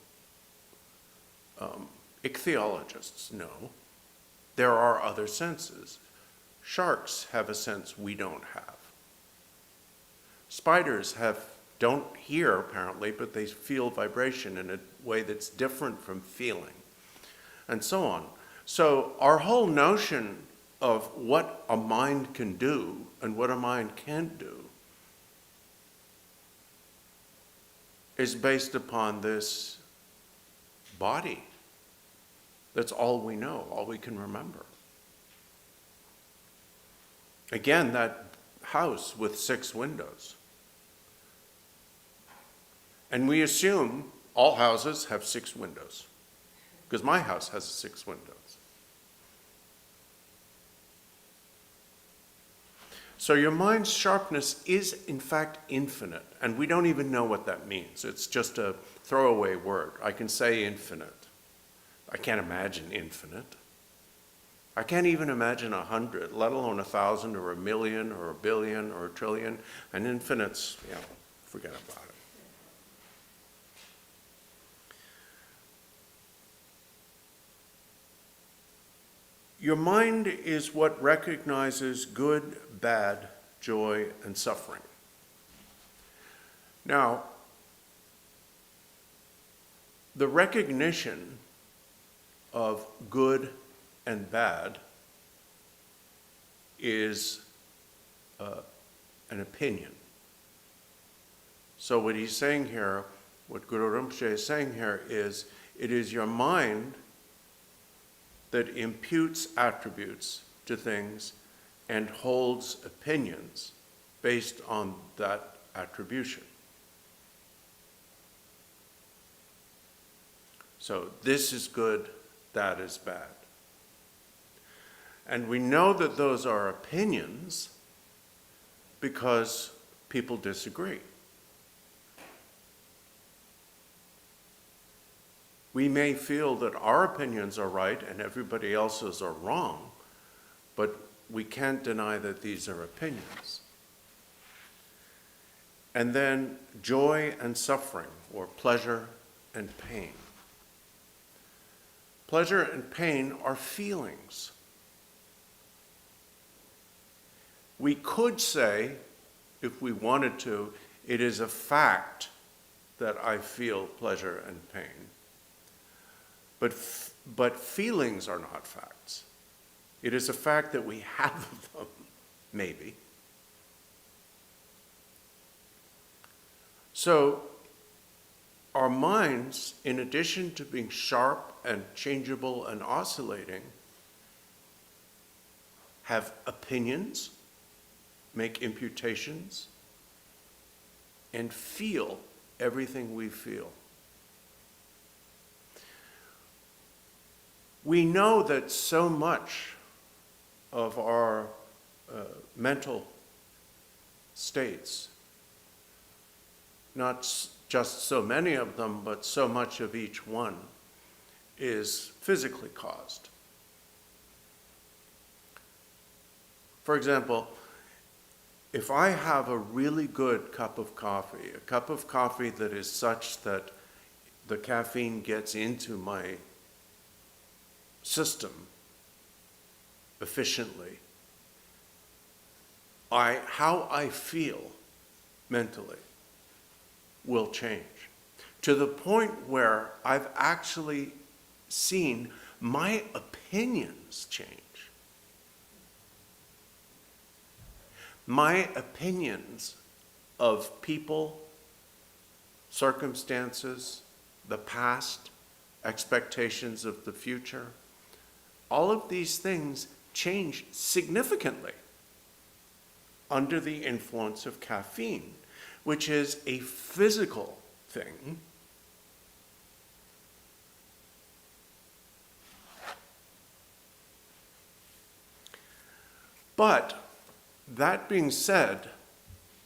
ichthyologists know, there are other senses. Sharks have a sense we don't have. Spiders don't hear apparently, but they feel vibration in a way that's different from feeling, and so on. So our whole notion of what a mind can do and what a mind can't do is based upon this body. That's all we know, all we can remember. Again, that house with 6 windows. And we assume all houses have 6 windows, because my house has 6 windows. So your mind's sharpness is in fact infinite, and we don't even know what that means. It's just a throwaway word. I can say infinite. I can't imagine infinite. I can't even imagine 100, let alone 1,000 or 1,000,000 or 1,000,000,000 or 1,000,000,000,000. And infinite's, forget about it. Your mind is what recognizes good, bad, joy, and suffering. Now, the recognition of good and bad is an opinion. So what he's saying here, what Guru Rinpoche is saying here is, it is your mind that imputes attributes to things and holds opinions based on that attribution. So this is good, that is bad. And we know that those are opinions because people disagree. We may feel that our opinions are right and everybody else's are wrong, but we can't deny that these are opinions. And then joy and suffering, or pleasure and pain. Pleasure and pain are feelings. We could say, if we wanted to, it is a fact that I feel pleasure and pain. But feelings are not facts. It is a fact that we have them. maybe. So our minds, in addition to being sharp and changeable and oscillating, have opinions, make imputations, and feel everything we feel. We know that so much of our mental states, not just so many of them, but so much of each one, is physically caused. For example, if I have a really good cup of coffee, a cup of coffee that is such that the caffeine gets into my system efficiently, how I feel mentally will change, to the point where I've actually seen my opinions change. My opinions of people, circumstances, the past, expectations of the future, all of these things change significantly under the influence of caffeine, which is a physical thing. But that being said,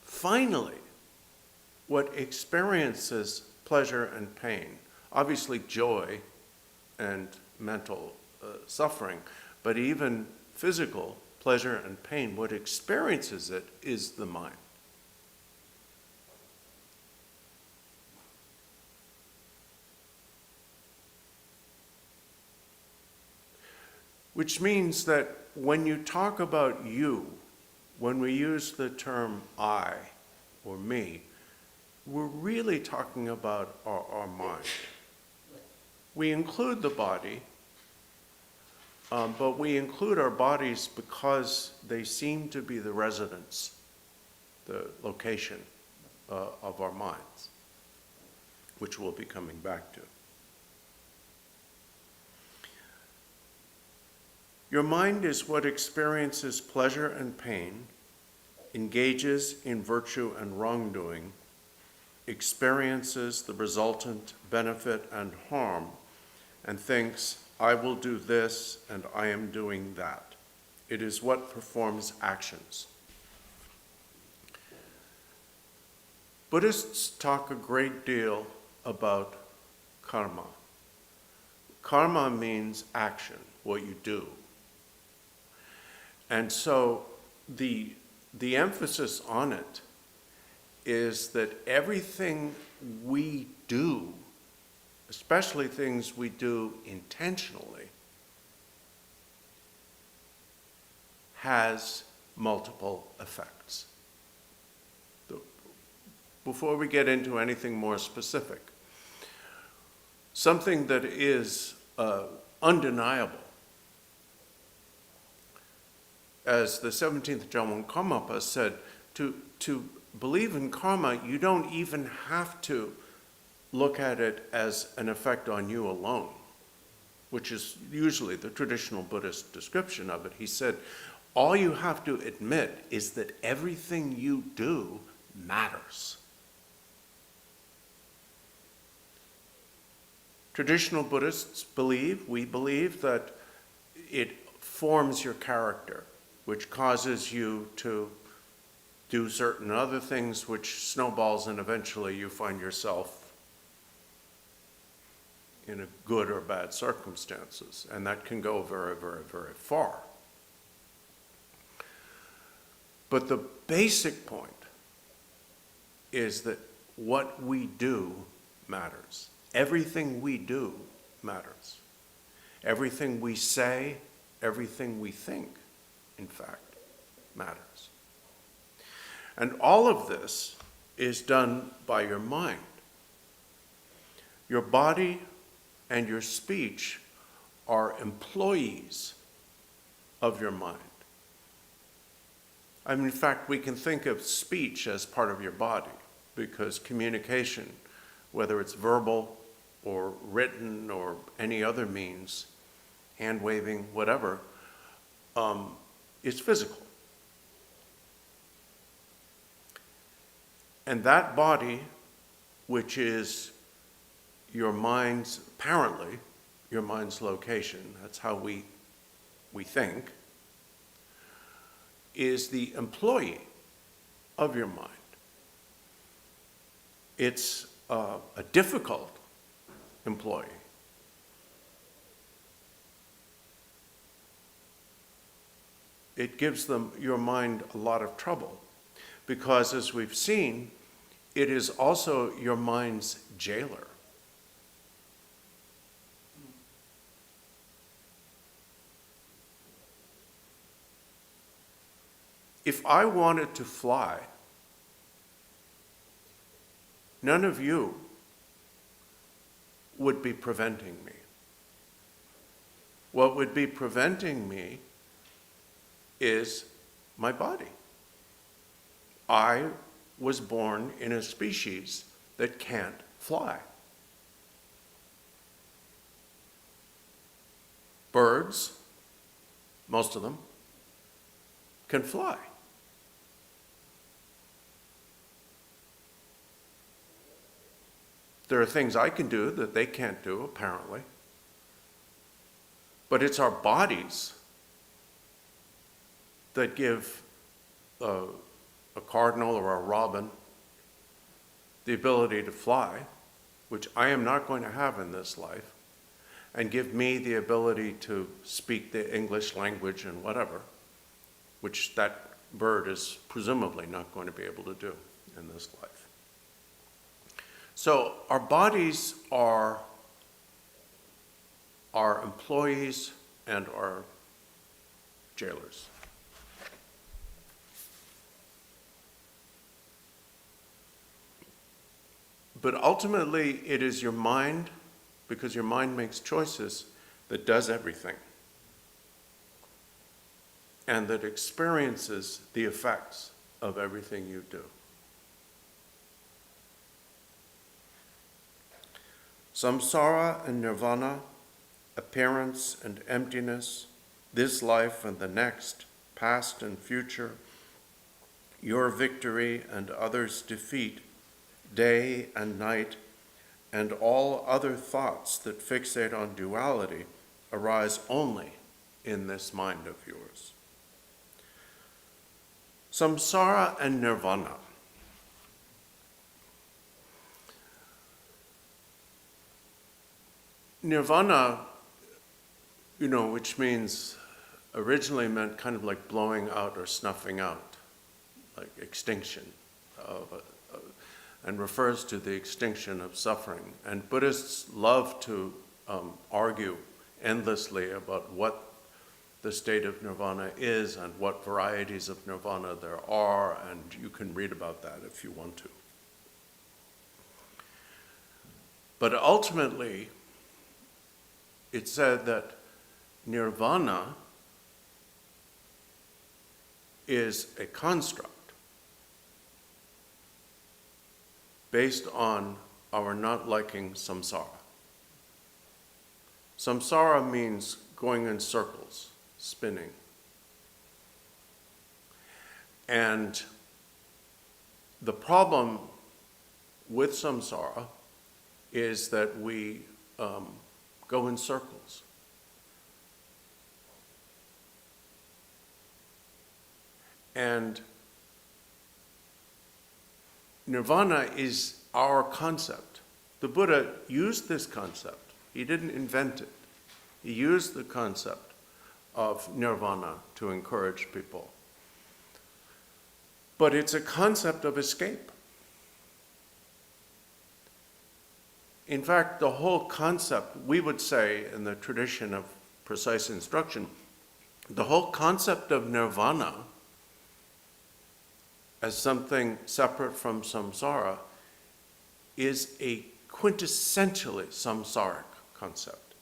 finally, what experiences pleasure and pain, obviously joy and mental suffering, but even physical pleasure and pain, what experiences it is the mind. Which means that when you talk about you, when we use the term I or me, we're really talking about our mind. We include the body, but we include our bodies because they seem to be the residence, the location of our minds, which we'll be coming back to. Your mind is what experiences pleasure and pain, engages in virtue and wrongdoing, experiences the resultant benefit and harm, and thinks, I will do this and I am doing that. It is what performs actions. Buddhists talk a great deal about karma. Karma means action, what you do. And so the emphasis on it is that everything we do, especially things we do intentionally, has multiple effects. Before we get into anything more specific, something that is undeniable, as the 17th Jamgon Karmapa said, to believe in karma, you don't even have to look at it as an effect on you alone, which is usually the traditional Buddhist description of it. He said, all you have to admit is that everything you do matters. Traditional Buddhists believe, we believe, that it forms your character, which causes you to do certain other things, which snowballs, and eventually you find yourself in a good or bad circumstances. And that can go very, very, very far. But the basic point is that what we do matters. Everything we do matters. Everything we say, everything we think, in fact, matters. And all of this is done by your mind. Your body and your speech are employees of your mind. I mean, in fact, we can think of speech as part of your body, because communication, whether it's verbal or written or any other means, hand waving, whatever, is physical. And that body, which is your mind's, apparently, your mind's location, that's how we think, is the employee of your mind. It's a difficult employee. It gives your mind a lot of trouble because, as we've seen, it is also your mind's jailer. If I wanted to fly, none of you would be preventing me. What would be preventing me is my body. I was born in a species that can't fly. Birds, most of them, can fly. There are things I can do that they can't do, apparently. But it's our bodies that give a cardinal or a robin the ability to fly, which I am not going to have in this life, and give me the ability to speak the English language and whatever, which that bird is presumably not going to be able to do in this life. So our bodies are our employees and our jailers. But ultimately, it is your mind, because your mind makes choices, that does everything, and that experiences the effects of everything you do. Samsara and nirvana, appearance and emptiness, this life and the next, past and future, your victory and others' defeat, day and night, and all other thoughts that fixate on duality arise only in this mind of yours. Samsara and nirvana. Nirvana, which means, originally meant kind of like blowing out or snuffing out, like extinction and refers to the extinction of suffering. And Buddhists love to argue endlessly about what the state of nirvana is and what varieties of nirvana there are, and you can read about that if you want to. But ultimately, it's said that nirvana is a construct based on our not liking samsara. Samsara means going in circles, spinning. And the problem with samsara is that we go in circles. And nirvana is our concept. The Buddha used this concept. He didn't invent it. He used the concept of nirvana to encourage people. But it's a concept of escape. In fact, the whole concept, we would say in the tradition of precise instruction, the whole concept of nirvana as something separate from samsara is a quintessentially samsaric concept.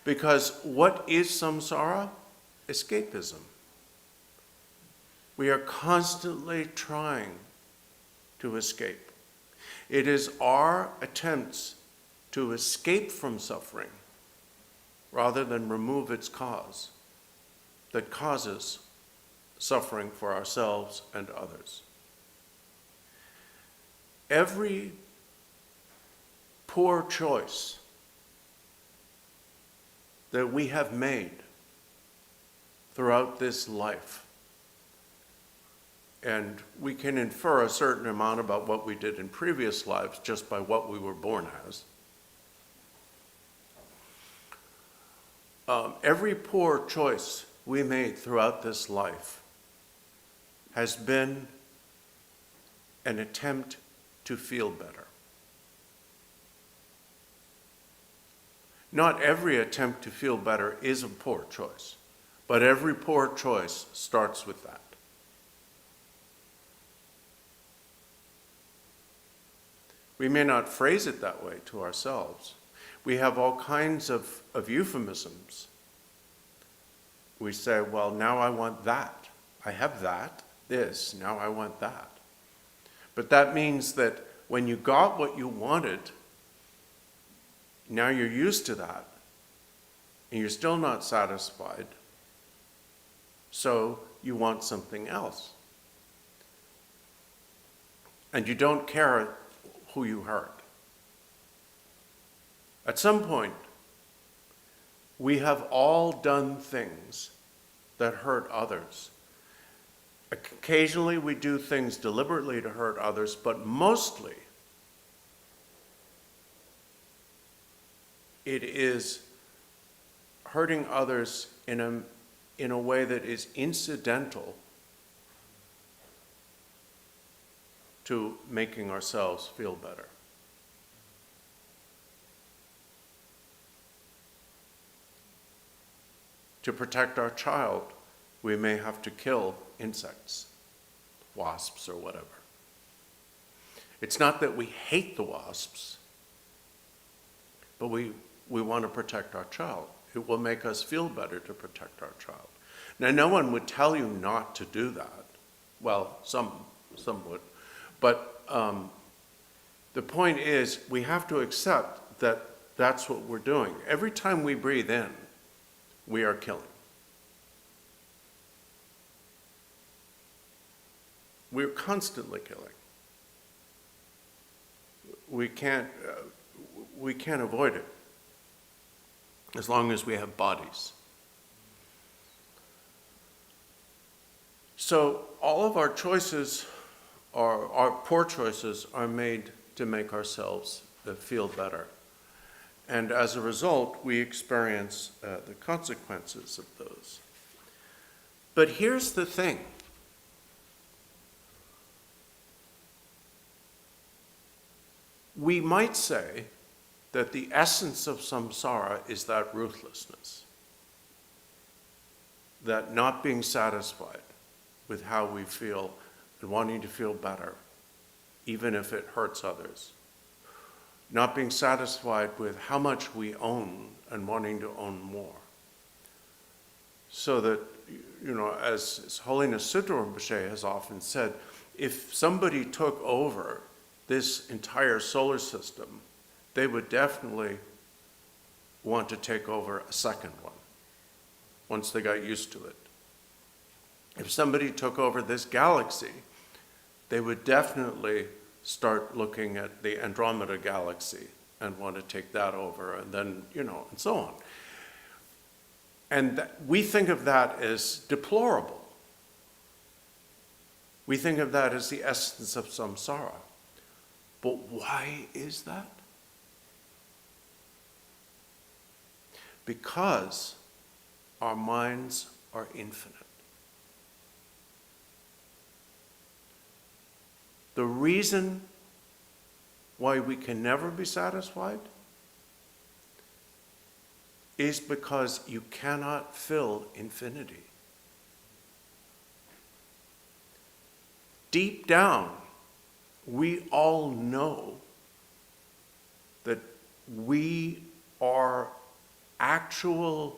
Because what is samsara? Escapism. We are constantly trying to escape. It is our attempts to escape from suffering rather than remove its cause that causes suffering for ourselves and others. Every poor choice that we have made throughout this life, and we can infer a certain amount about what we did in previous lives just by what we were born as. Every poor choice we made throughout this life has been an attempt to feel better. Not every attempt to feel better is a poor choice, but every poor choice starts with that. We may not phrase it that way to ourselves. We have all kinds of euphemisms. We say, well, now I want that. I have that, this, now I want that. But that means that when you got what you wanted, now you're used to that, and you're still not satisfied, so you want something else. And you don't care who you hurt. At some point, we have all done things that hurt others. Occasionally we do things deliberately to hurt others, but mostly it is hurting others in a way that is incidental to making ourselves feel better. To protect our child, we may have to kill insects, wasps or whatever. It's not that we hate the wasps, but we want to protect our child. It will make us feel better to protect our child. Now, no one would tell you not to do that. Well, some would. But the point is, we have to accept that that's what we're doing. Every time we breathe in, we are killing. We're constantly killing. We can't avoid it as long as we have bodies. So all of our choices, our poor choices, are made to make ourselves feel better. And as a result, we experience the consequences of those. But here's the thing. We might say that the essence of samsara is that ruthlessness, that not being satisfied with how we feel and wanting to feel better, even if it hurts others. Not being satisfied with how much we own and wanting to own more. So that, as His Holiness Sutta Rinpoche has often said, if somebody took over this entire solar system, they would definitely want to take over a second one once they got used to it. If somebody took over this galaxy, they would definitely start looking at the Andromeda galaxy and want to take that over, and then, and so on. And we think of that as deplorable. We think of that as the essence of samsara. But why is that? Because our minds are infinite. The reason why we can never be satisfied is because you cannot fill infinity. Deep down, we all know that we are actual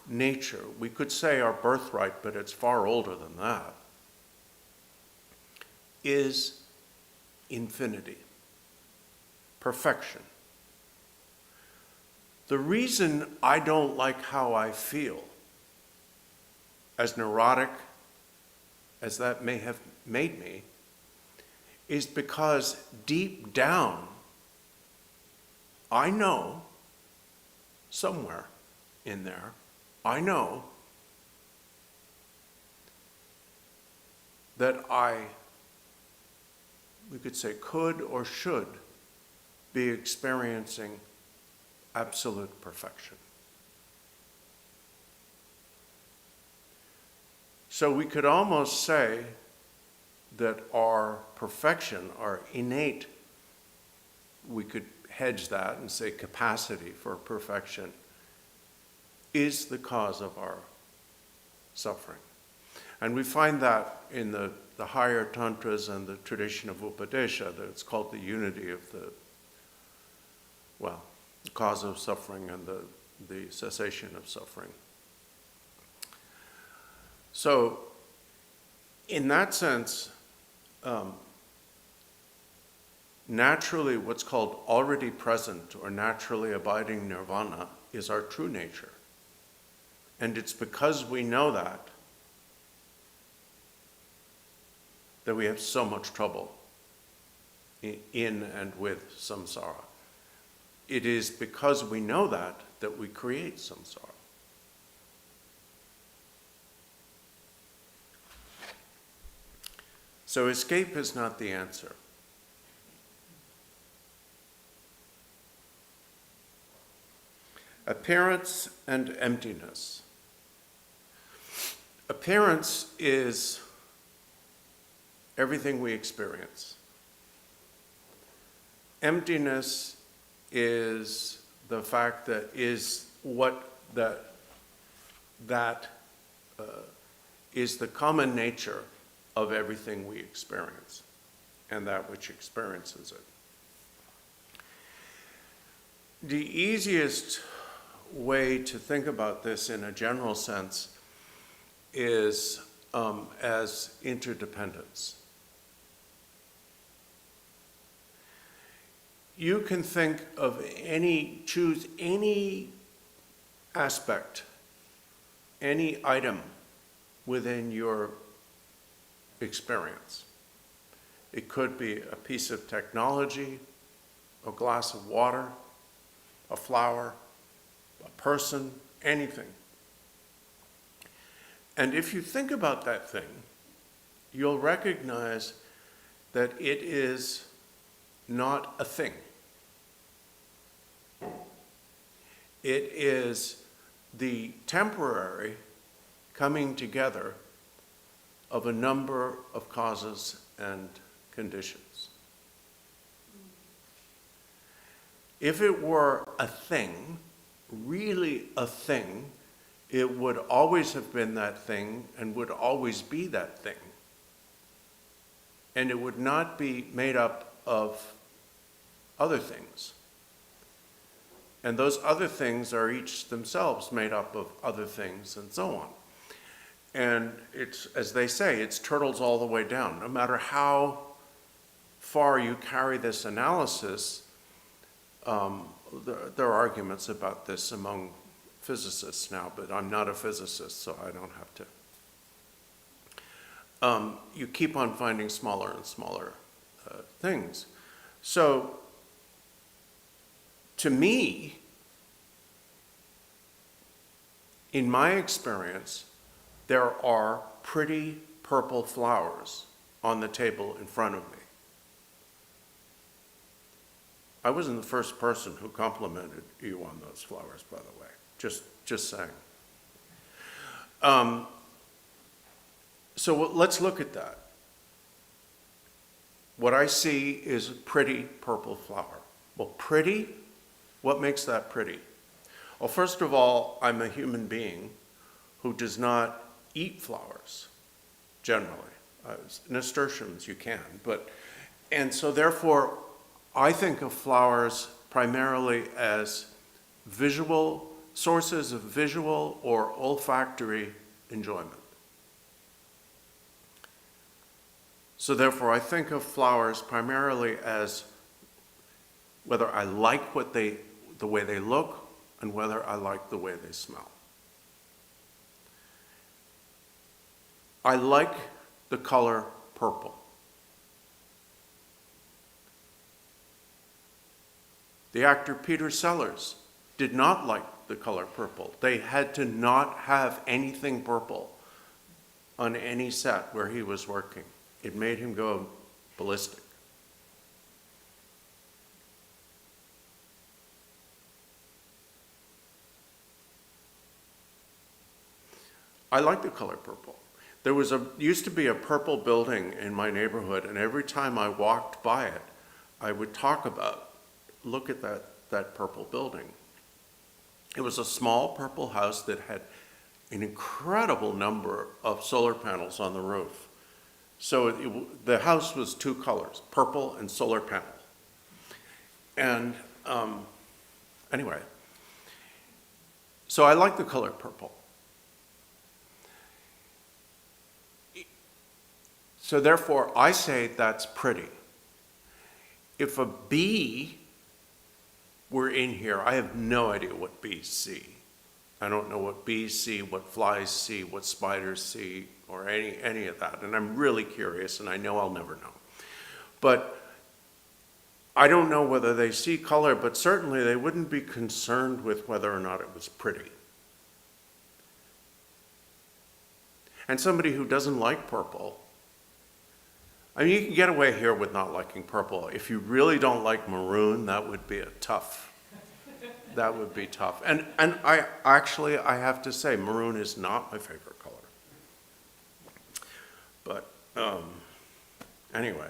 nature. We could say our birthright, but it's far older than that. is infinity, perfection. The reason I don't like how I feel, as neurotic as that may have made me, is because deep down, I know, somewhere in there, I know that we could say, could or should be experiencing absolute perfection. So we could almost say that our perfection, our innate, we could hedge that and say capacity for perfection, is the cause of our suffering. And we find that in the higher tantras and the tradition of Upadesha, that it's called the unity of the cause of suffering and the cessation of suffering. So, in that sense, naturally what's called already present or naturally abiding nirvana is our true nature. And it's because we know that we have so much trouble in and with samsara. It is because we know that we create samsara. So escape is not the answer. Appearance and emptiness. Appearance is everything we experience. Emptiness is the fact that is the common nature of everything we experience and that which experiences it. The easiest way to think about this in a general sense is as interdependence. You can think of choose any aspect, any item within your experience. It could be a piece of technology, a glass of water, a flower, a person, anything. And if you think about that thing, you'll recognize that it is not a thing. It is the temporary coming together of a number of causes and conditions. If it were a thing, really a thing, it would always have been that thing and would always be that thing. And it would not be made up of other things. And those other things are each themselves made up of other things and so on. And it's, as they say, it's turtles all the way down. No matter how far you carry this analysis, there are arguments about this among physicists now, but I'm not a physicist, so I don't have to. You keep on finding smaller and smaller things. So, to me, in my experience, there are pretty purple flowers on the table in front of me. I wasn't the first person who complimented you on those flowers, by the way. Just saying. So let's look at that. What I see is a pretty purple flower. Well, pretty? What makes that pretty? Well, first of all, I'm a human being who does not eat flowers, generally. Nasturtiums you can, and so therefore, I think of flowers primarily as sources of visual or olfactory enjoyment. So therefore, I think of flowers primarily as whether I like the way they look and whether I like the way they smell. I like the color purple. The actor Peter Sellers did not like the color purple. They had to not have anything purple on any set where he was working. It made him go ballistic. I like the color purple. There used to be a purple building in my neighborhood, and every time I walked by it, I would look at that purple building. It was a small purple house that had an incredible number of solar panels on the roof. So the house was two colors, purple and solar panel. And anyway, so I like the color purple. So therefore, I say that's pretty. If a bee were in here, I have no idea what bees see. I don't know what bees see, what flies see, what spiders see, or any of that. And I'm really curious, and I know I'll never know. But I don't know whether they see color, but certainly they wouldn't be concerned with whether or not it was pretty. And somebody who doesn't like purple, I mean, you can get away here with not liking purple. If you really don't like maroon, that would be that would be tough. And I have to say, maroon is not my favorite color. But anyway,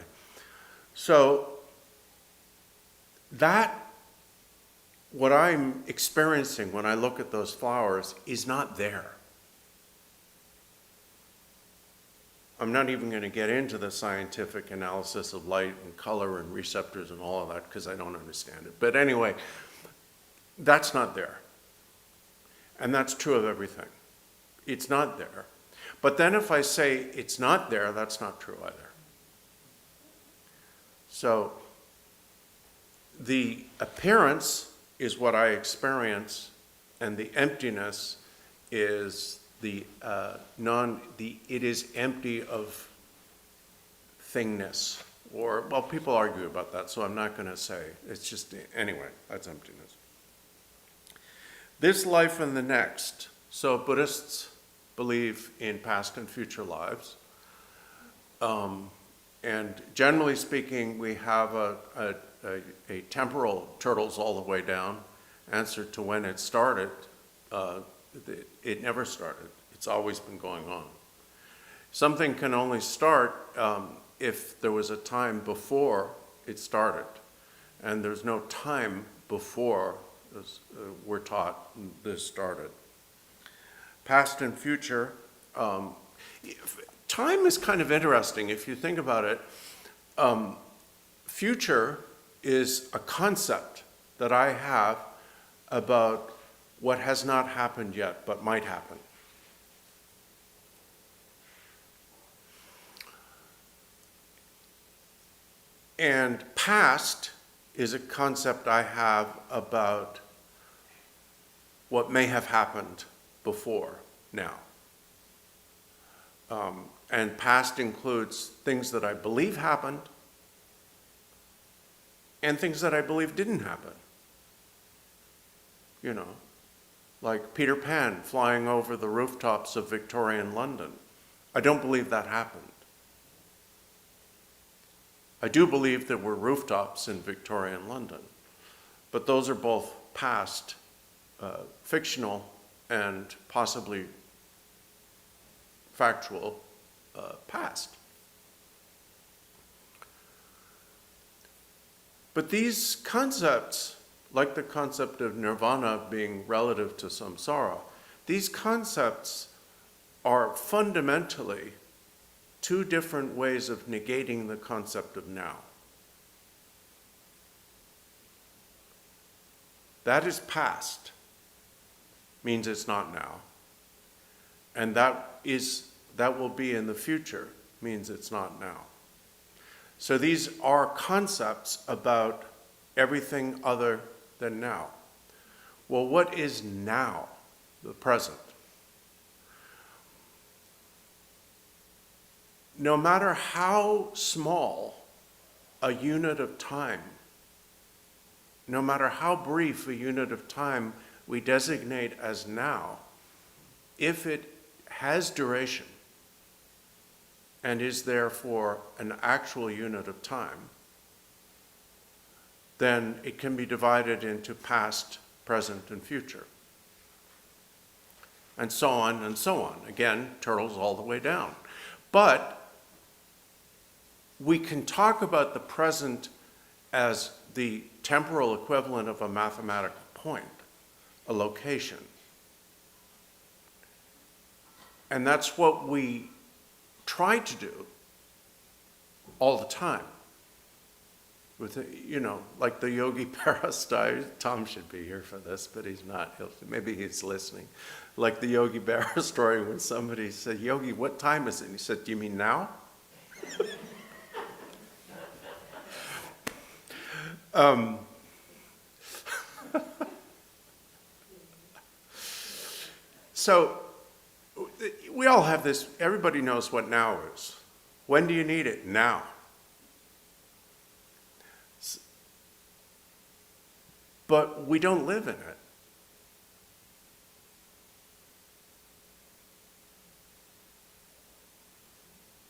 so what I'm experiencing when I look at those flowers is not there. I'm not even going to get into the scientific analysis of light and color and receptors and all of that because I don't understand it. But anyway, that's not there. And that's true of everything. It's not there. But then if I say it's not there, that's not true either. So the appearance is what I experience, and the emptiness is it is empty of thingness. Or, well, people argue about that, so I'm not going to say. It's just, anyway, that's emptiness. This life and the next. So Buddhists believe in past and future lives. And generally speaking, we have a temporal turtles all the way down answer to when it started. It never started. It's always been going on. Something can only start if there was a time before it started. And there's no time before we're taught this started. Past and future. Time is kind of interesting if you think about it. Future is a concept that I have about what has not happened yet, but might happen. And past is a concept I have about what may have happened before now. And past includes things that I believe happened and things that I believe didn't happen. You know, like Peter Pan flying over the rooftops of Victorian London. I don't believe that happened. I do believe there were rooftops in Victorian London, but those are both past, fictional, and possibly factual past. But these concepts, like the concept of nirvana being relative to samsara, these concepts are fundamentally two different ways of negating the concept of now. That is past, means it's not now. And that will be in the future, means it's not now. So these are concepts about everything other than now. Well, what is now, the present? No matter how small a unit of time, no matter how brief a unit of time we designate as now, if it has duration and is therefore an actual unit of time, then it can be divided into past, present, and future. And so on and so on. Again, turtles all the way down. But we can talk about the present as the temporal equivalent of a mathematical point, a location. And that's what we try to do all the time. With, like the Yogi Berra story. Tom should be here for this, but he's not. Maybe he's listening. Like the Yogi Berra story when somebody said, "Yogi, what time is it?" And he said, "Do you mean now?" So we all have this, everybody knows what now is. When do you need it? Now. But we don't live in it.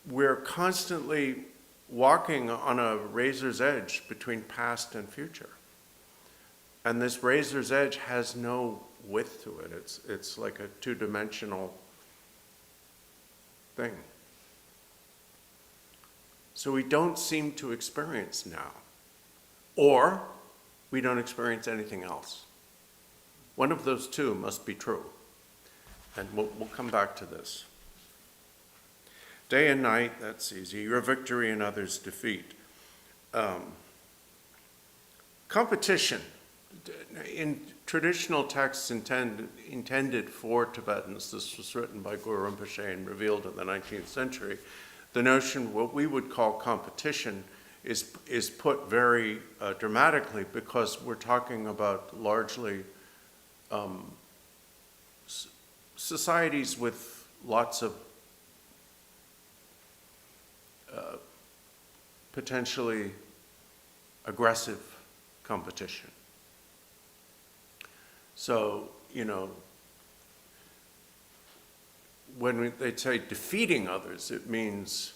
We're constantly walking on a razor's edge between past and future. And this razor's edge has no width to it. It's like a two-dimensional thing. So we don't seem to experience now. Or we don't experience anything else. One of those two must be true. And we'll come back to this. Day and night, that's easy. Your victory and others' defeat. Competition. In traditional texts intended for Tibetans, this was written by Guru Rinpoche and revealed in the 19th century, the notion, what we would call competition, is put very dramatically because we're talking about largely societies with lots of potentially aggressive competition. So, when they say defeating others, it means,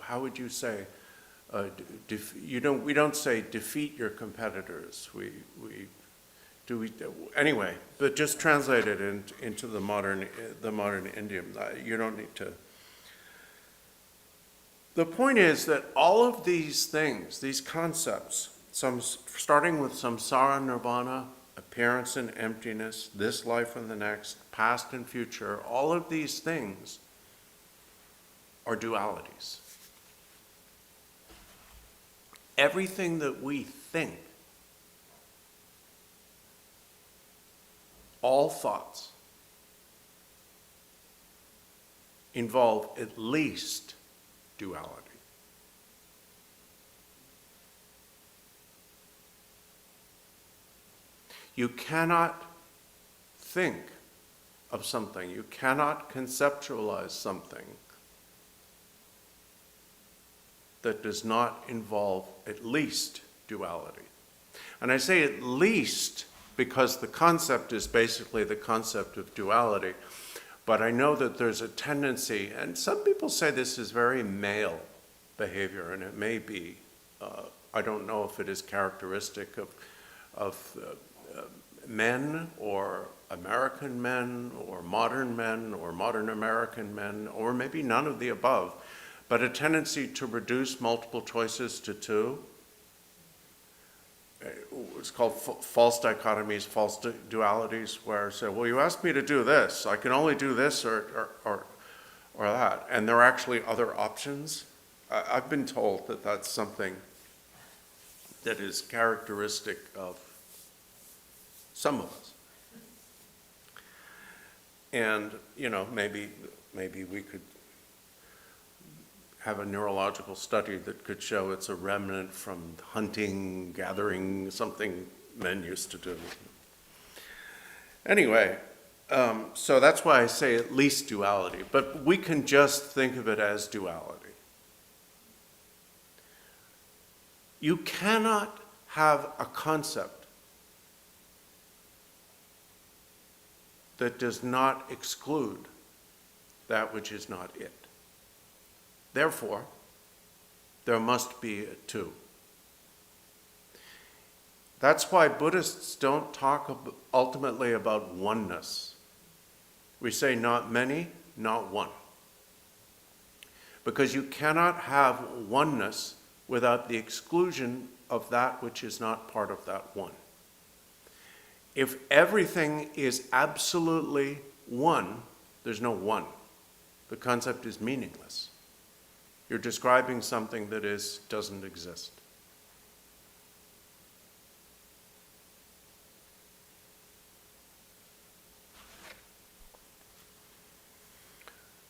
how would you say, we don't say defeat your competitors. Anyway, but just translate it into the modern idiom. You don't need to. The point is that all of these things, these concepts, starting with samsara nirvana, appearance and emptiness, this life and the next, past and future, all of these things are dualities. Everything that we think, all thoughts, involve at least duality. You cannot think of something, you cannot conceptualize something that does not involve at least duality. And I say at least because the concept is basically the concept of duality, but I know that there's a tendency, and some people say this is very male behavior, and it may be. I don't know if it is characteristic of men or American men or modern American men, or maybe none of the above, but a tendency to reduce multiple choices to two. It's called false dichotomies, false dualities, where I say, well, you asked me to do this, I can only do this or that, and there are actually other options. I've been told that that's something that is characteristic of some of us. And, maybe we could have a neurological study that could show it's a remnant from hunting, gathering, something men used to do. Anyway, so that's why I say at least duality, but we can just think of it as duality. You cannot have a concept that does not exclude that which is not it. Therefore, there must be a two. That's why Buddhists don't talk ultimately about oneness. We say not many, not one. Because you cannot have oneness without the exclusion of that which is not part of that one. If everything is absolutely one, there's no one. The concept is meaningless. You're describing something that doesn't exist.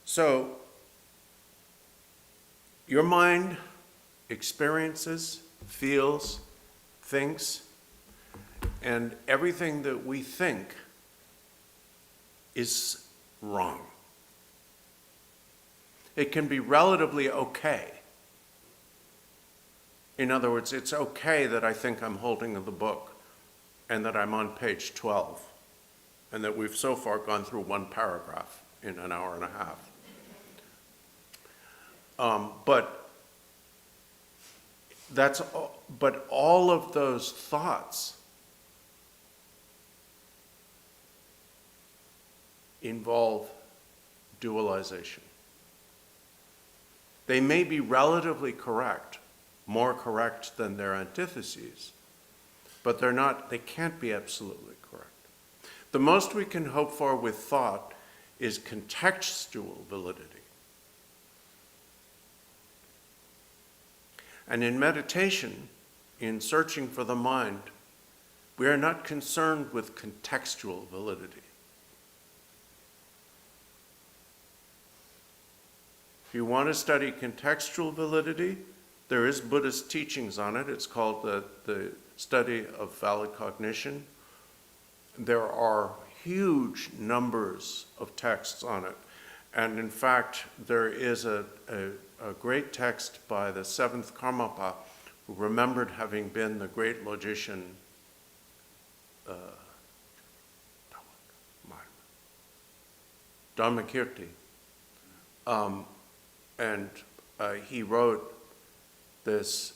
So, your mind experiences, feels, thinks, and everything that we think is wrong. It can be relatively okay. In other words, it's okay that I think I'm holding the book and that I'm on page 12 and that we've so far gone through one paragraph in an hour and a half. But all of those thoughts involve dualization. They may be relatively correct, more correct than their antitheses, but they can't be absolutely correct. The most we can hope for with thought is contextual validity. And in meditation, in searching for the mind, we are not concerned with contextual validity. If you want to study contextual validity, there is Buddhist teachings on it. It's called the study of valid cognition. There are huge numbers of texts on it. And in fact, there is a great text by the seventh Karmapa, who remembered having been the great logician Dharmakirti. And he wrote this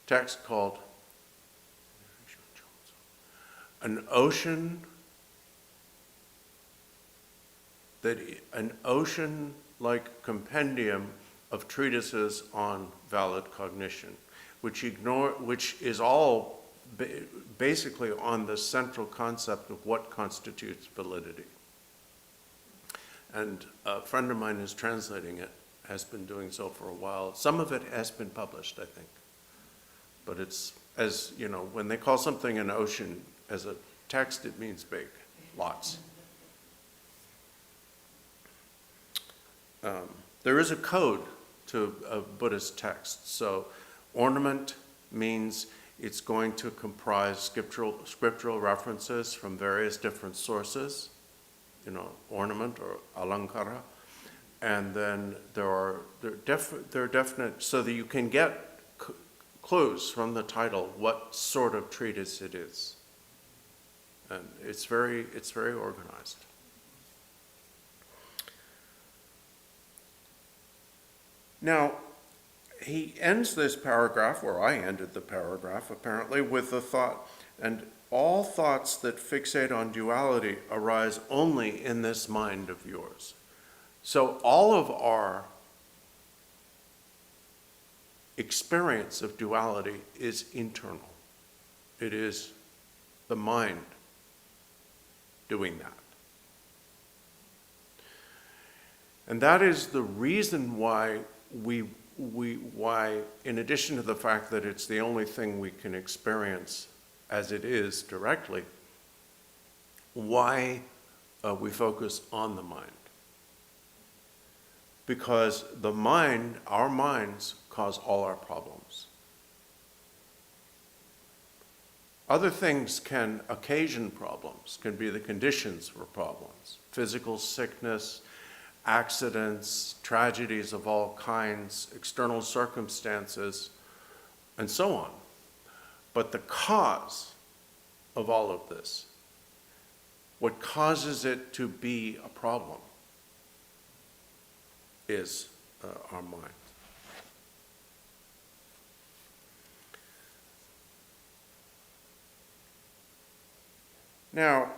text called an ocean-like compendium of treatises on valid cognition, which is all basically on the central concept of what constitutes validity. And a friend of mine is translating it, has been doing so for a while. Some of it has been published, I think. But it's, as you know, when they call something an ocean as a text, it means big, lots. There is a code to a Buddhist text. So ornament means it's going to comprise scriptural references from various different sources, ornament or alankara. And then there are definite, so that you can get clues from the title what sort of treatise it is. And it's very organized. Now, he ends this paragraph, or I ended the paragraph apparently, with the thought, and all thoughts that fixate on duality arise only in this mind of yours. So all of our experience of duality is internal. It is the mind doing that. And that is the reason why why, in addition to the fact that it's the only thing we can experience as it is directly, why we focus on the mind. because the mind, our minds, cause all our problems. Other things can occasion problems, can be the conditions for problems. Physical sickness, accidents, tragedies of all kinds, external circumstances, and so on. But the cause of all of this, what causes it to be a problem, is our mind. Now,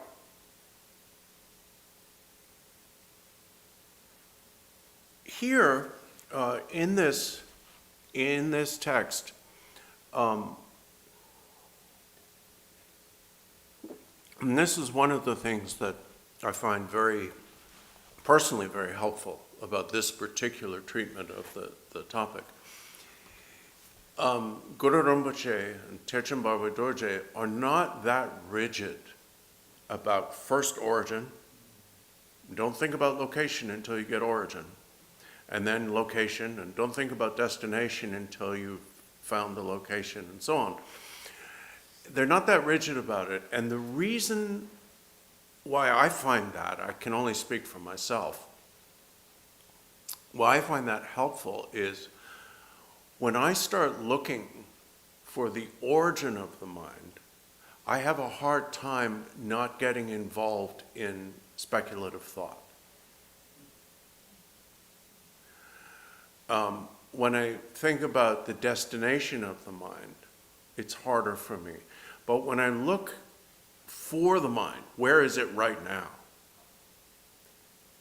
here in this text, and this is one of the things that I find personally very helpful about this particular treatment of the topic. Guru Rinpoche and Terchen Barway Dorje are not that rigid about first origin. Don't think about location until you get origin. And then location, and don't think about destination until you've found the location, and so on. They're not that rigid about it. And the reason why I find that, I can only speak for myself, why I find that helpful is when I start looking for the origin of the mind, I have a hard time not getting involved in speculative thought. When I think about the destination of the mind, it's harder for me. But when I look for the mind, where is it right now?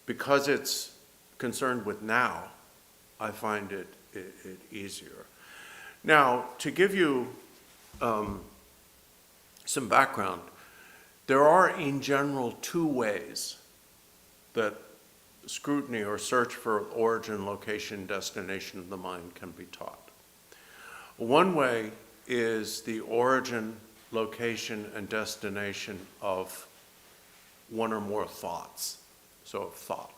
Because it's concerned with now, I find it easier. Now, to give you some background, there are in general two ways that scrutiny or search for origin, location, destination of the mind can be taught. One way is the origin, location, and destination of one or more thoughts, so of thought.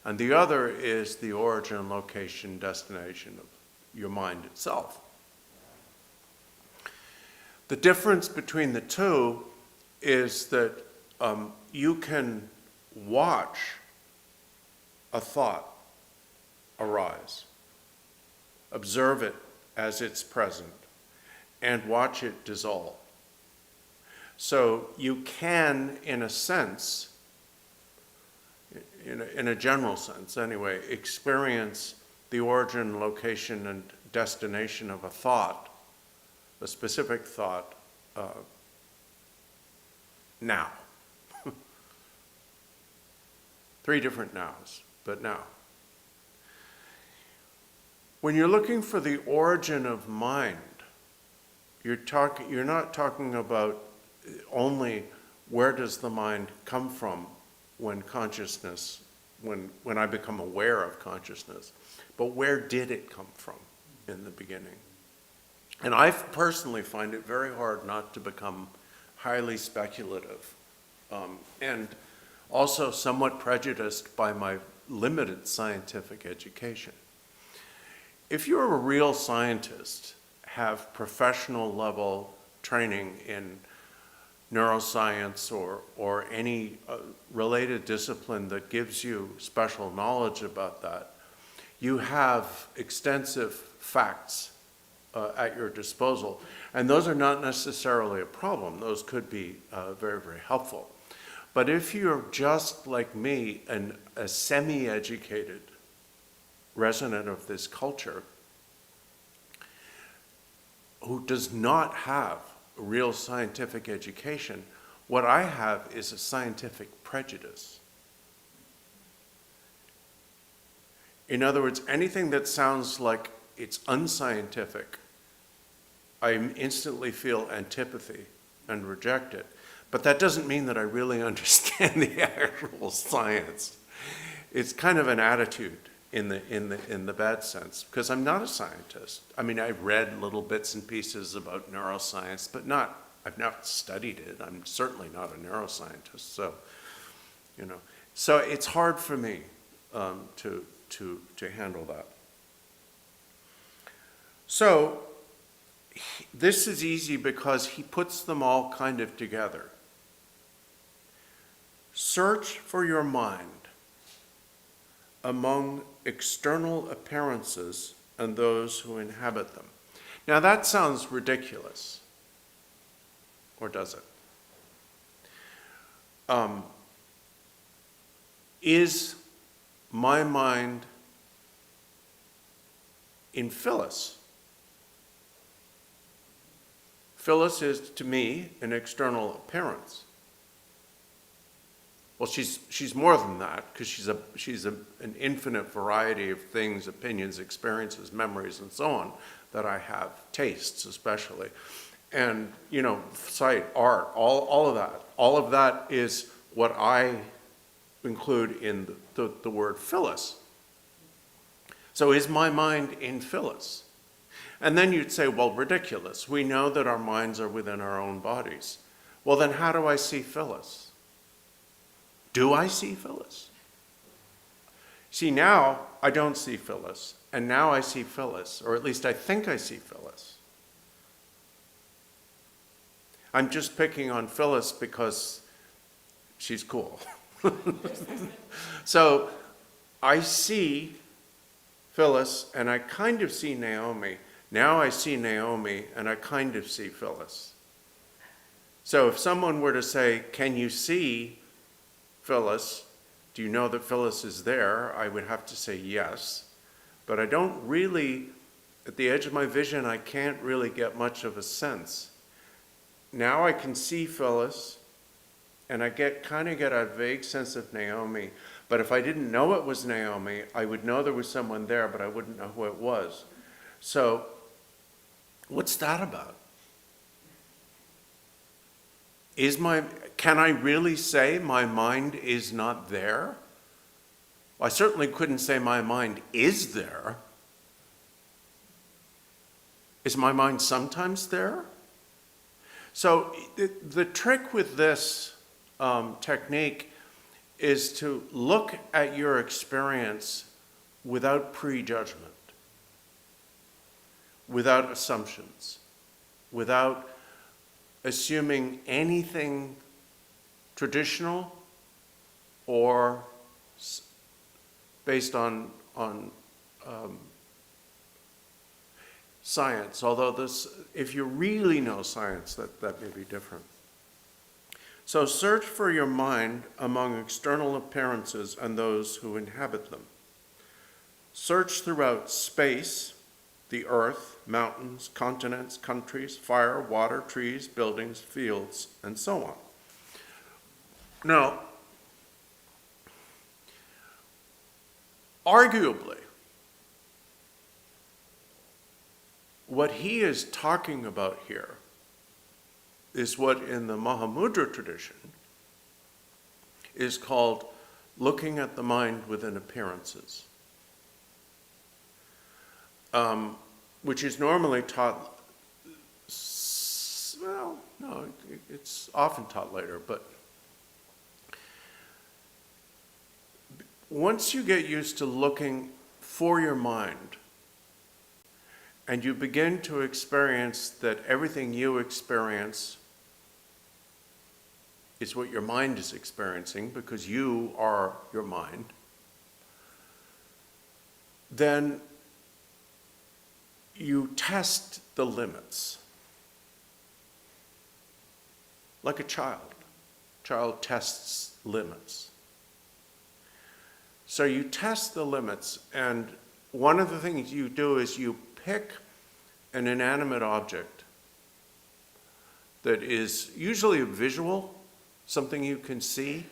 And the other is the origin, location, destination of your mind itself. The difference between the two is that you can watch a thought arise, observe it as it's present, and watch it dissolve. So you can, in a sense, in a general sense anyway, experience the origin, location, and destination of a thought, a specific thought, now. 3 different nows, but now. When you're looking for the origin of mind, you're not talking about only where does the mind come from when consciousness, when I become aware of consciousness, but where did it come from in the beginning? And I personally find it very hard not to become highly speculative, and also somewhat prejudiced by my limited scientific education. If you're a real scientist, have professional level training in neuroscience or any related discipline that gives you special knowledge about that, you have extensive facts at your disposal. And those are not necessarily a problem. Those could be very, very helpful. But if you're just like me, a semi-educated resident of this culture who does not have a real scientific education, what I have is a scientific prejudice. In other words, anything that sounds like it's unscientific, I instantly feel antipathy and reject it. But that doesn't mean that I really understand the actual science. It's kind of an attitude in the bad sense, because I'm not a scientist. I mean, I've read little bits and pieces about neuroscience, but I've not studied it. I'm certainly not a neuroscientist. So, so it's hard for me to to handle that. So this is easy because he puts them all kind of together. Search for your mind among external appearances and those who inhabit them. Now that sounds ridiculous, or does it? Is my mind in Phyllis? Phyllis is, to me, an external appearance. Well, she's more than that, because she's an infinite variety of things, opinions, experiences, memories, and so on that I have, tastes especially. And, sight, art, all of that. All of that is what I include in the word Phyllis. So is my mind in Phyllis? And then you'd say, well, ridiculous. We know that our minds are within our own bodies. Well, then how do I see Phyllis? Do I see Phyllis? See, now I don't see Phyllis, and now I see Phyllis, or at least I think I see Phyllis. I'm just picking on Phyllis because she's cool. So I see Phyllis, and I kind of see Naomi. Now I see Naomi, and I kind of see Phyllis. So if someone were to say, can you see Phyllis? Do you know that Phyllis is there? I would have to say yes. But I don't really, at the edge of my vision, I can't really get much of a sense. Now I can see Phyllis, and I kind of get a vague sense of Naomi. But if I didn't know it was Naomi, I would know there was someone there, but I wouldn't know who it was. So what's that about? Can I really say my mind is not there? I certainly couldn't say my mind is there. Is my mind sometimes there? So the trick with this technique is to look at your experience without prejudgment, without assumptions, without assuming anything traditional or based on science, although if you really know science, that may be different. So search for your mind among external appearances and those who inhabit them. Search throughout space, the earth, mountains, continents, countries, fire, water, trees, buildings, fields, and so on. Now, arguably, what he is talking about here is what in the Mahamudra tradition is called looking at the mind within appearances, which is normally taught, well, no, it's often taught later, but once you get used to looking for your mind, and you begin to experience that everything you experience is what your mind is experiencing because you are your mind, then you test the limits. Like a child. Child tests limits. So you test the limits, and one of the things you do is you pick an inanimate object that is usually a visual, something you can see.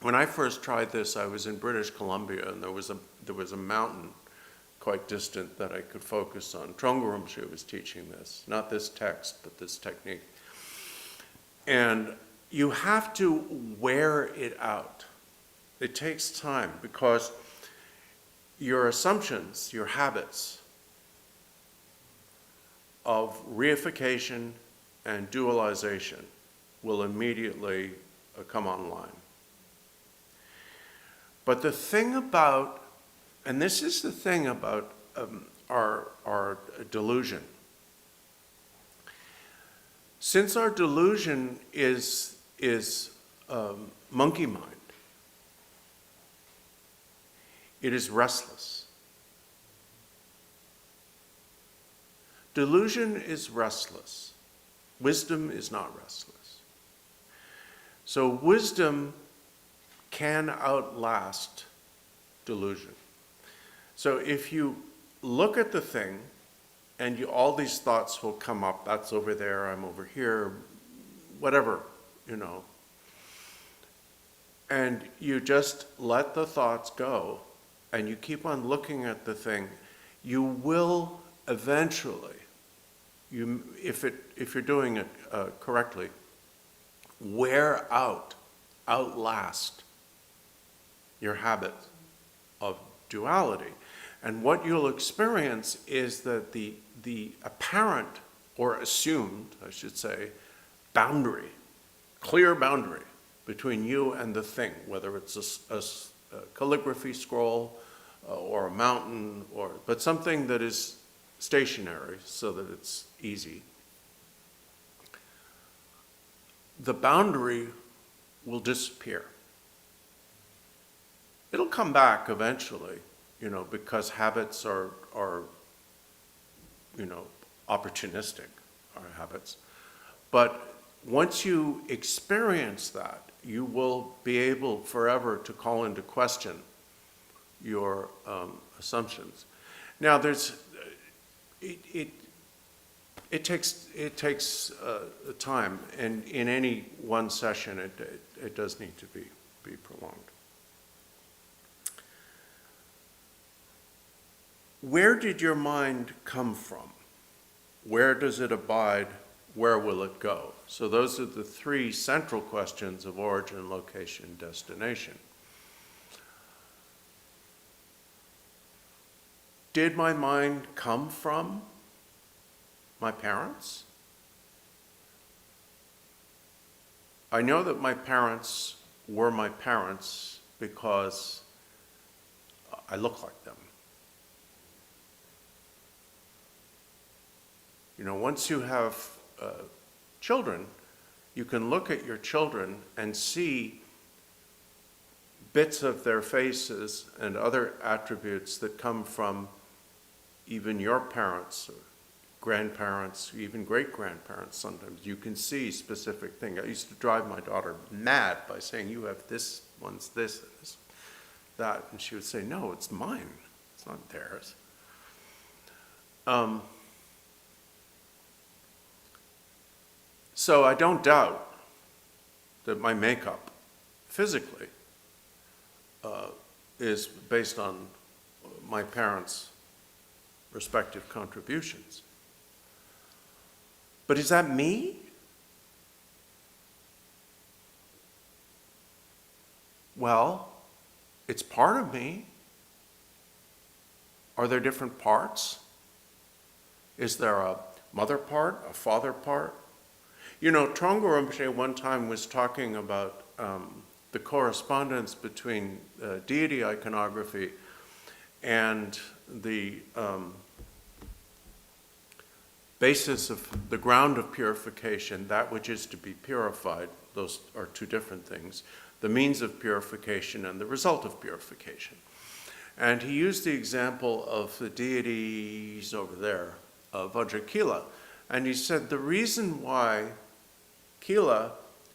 When I first tried this, I was in British Columbia, and there was a mountain quite distant that I could focus on. Trungpa Rinpoche was teaching this, not this text, but this technique. And you have to wear it out. It takes time because your assumptions, your habits of reification and dualization will immediately come online. But the thing about And this is the thing about our delusion. Since our delusion is monkey mind, it is restless. Delusion is restless. Wisdom is not restless. So wisdom can outlast delusion. So if you look at the thing, and all these thoughts will come up, that's over there, I'm over here, whatever, and you just let the thoughts go, and you keep on looking at the thing, you will eventually, if you're doing it correctly, outlast your habit of duality. And what you'll experience is that the apparent, or assumed, I should say, clear boundary between you and the thing, whether it's a calligraphy scroll or a mountain, but something that is stationary so that it's easy. The boundary will disappear. It'll come back eventually, because habits are opportunistic, our habits. But once you experience that, you will be able forever to call into question your assumptions. Now, it takes time, and in any one session, it does need to be prolonged. Where did your mind come from? Where does it abide? Where will it go? So those are the three central questions of origin, location, destination. Did my mind come from my parents? I know that my parents were my parents because I look like them. Once you have children, you can look at your children and see bits of their faces and other attributes that come from even your parents, or grandparents, even great-grandparents sometimes. You can see specific things. I used to drive my daughter mad by saying, you have this one's this and this, that. And she would say, no, it's mine. It's not theirs. So I don't doubt that my makeup physically is based on my parents' respective contributions. But is that me? Well, it's part of me. Are there different parts? Is there a mother part, a father part? Trungpa Rinpoche one time was talking about the correspondence between deity iconography and the basis of the ground of purification, that which is to be purified. Those are two different things. The means of purification and the result of purification. And he used the example of the deities over there, of Vajrakila. And he said the reason why Kila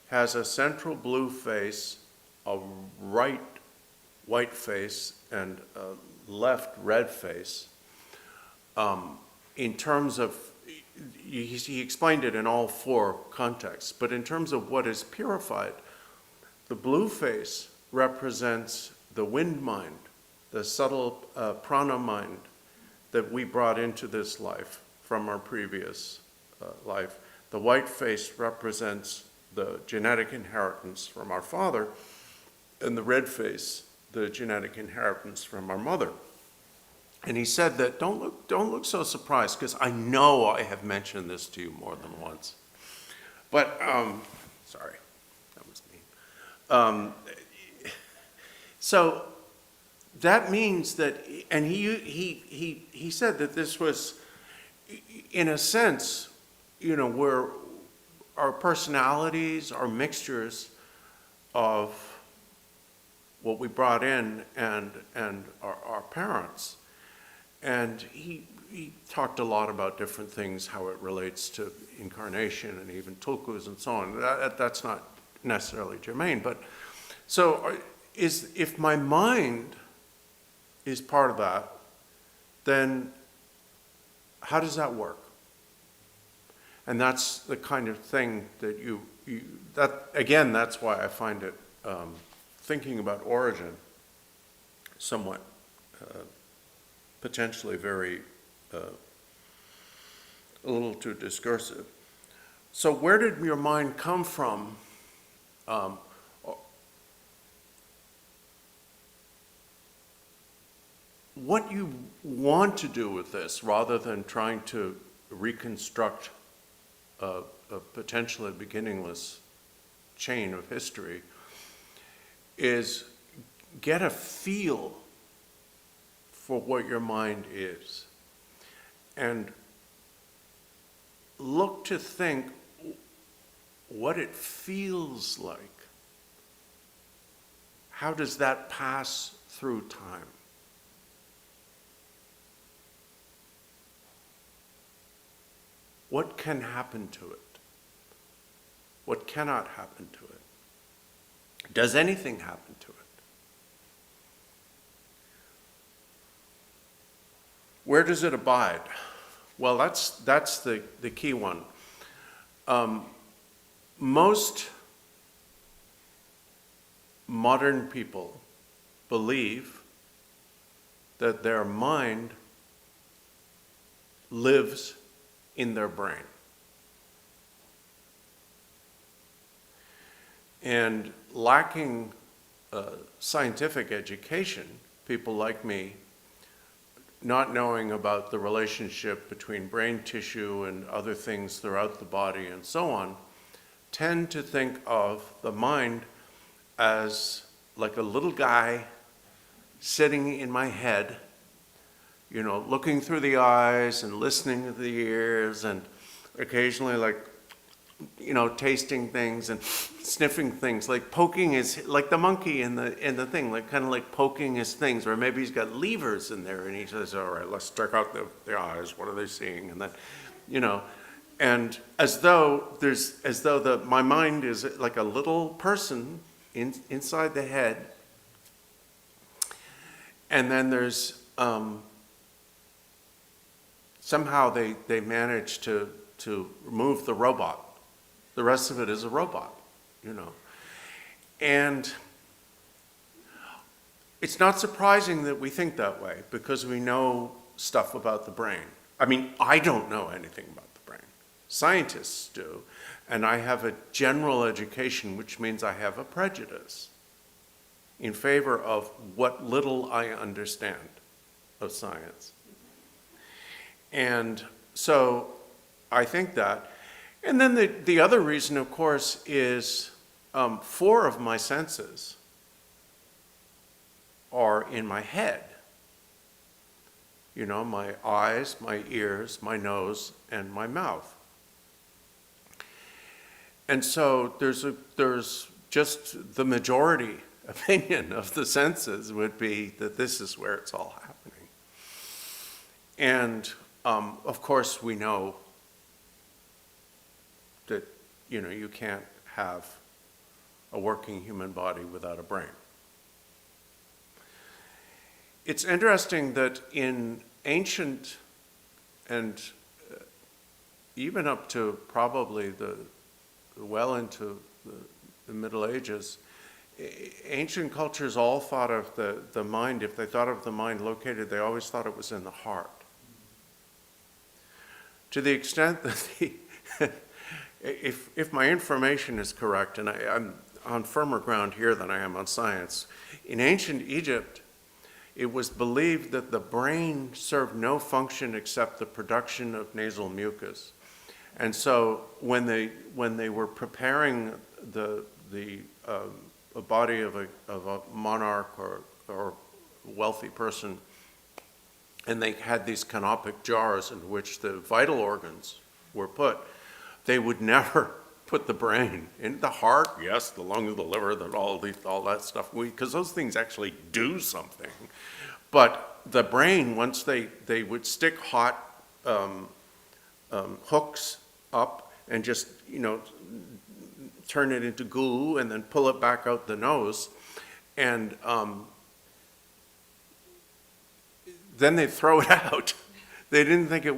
has a central blue face, a right white face, and a left red face, in terms of, he explained it in all four contexts, but in terms of what is purified, the blue face represents the wind mind, the subtle prana mind that we brought into this life from our previous life. The white face represents the genetic inheritance from our father, and the red face, the genetic inheritance from our mother. And he said that don't look so surprised, because I know I have mentioned this to you more than once. But sorry, that was mean. So that means that, and he said that this was, in a sense, where our personalities are mixtures of what we brought in and our parents. And he talked a lot about different things, how it relates to incarnation and even tulkus and so on. That's not necessarily germane, but so if my mind is part of that, then how does that work? And that's the kind of thing that that's why I find it, thinking about origin, somewhat potentially very, a little too discursive. So where did your mind come from? What you want to do with this, rather than trying to reconstruct a potentially beginningless chain of history, is get a feel for what your mind is and look to think what it feels like. How does that pass through time? What can happen to it? What cannot happen to it? Does anything happen to it? Where does it abide? Well, that's the key one. Most modern people believe that their mind lives in their brain. And lacking scientific education, people like me, not knowing about the relationship between brain tissue and other things throughout the body and so on, tend to think of the mind as like a little guy sitting in my head, looking through the eyes and listening to the ears and occasionally tasting things and sniffing things, like poking like the monkey in the thing, like kind of like poking his things, or maybe he's got levers in there and he says, all right, let's check out the eyes, what are they seeing? And then, and as though my mind is like a little person inside the head, and then there's somehow they manage to remove the robot. The rest of it is a robot, And it's not surprising that we think that way, because we know stuff about the brain. I mean, I don't know anything about the brain. Scientists do, and I have a general education, which means I have a prejudice in favor of what little I understand of science. And so I think that. And then the other reason, of course, is 4 of my senses are in my head. My eyes, my ears, my nose, and my mouth. And so there's just the majority opinion of the senses would be that this is where it's all happening. And of course, we know that you can't have a working human body without a brain. It's interesting that in ancient and even up to probably well into the Middle Ages, ancient cultures all thought of the mind, if they thought of the mind located, they always thought it was in the heart. To the extent that if my information is correct, and I'm on firmer ground here than I am on science, in ancient Egypt, it was believed that the brain served no function except the production of nasal mucus. And so when they were preparing the body of a monarch or wealthy person, and they had these canopic jars in which the vital organs were put, they would never put the brain in the heart, yes, the lungs, the liver, all that stuff, because those things actually do something. But the brain, once they would stick hot hooks up and just, turn it into goo and then pull it back out the nose, and then they'd throw it out. They didn't think it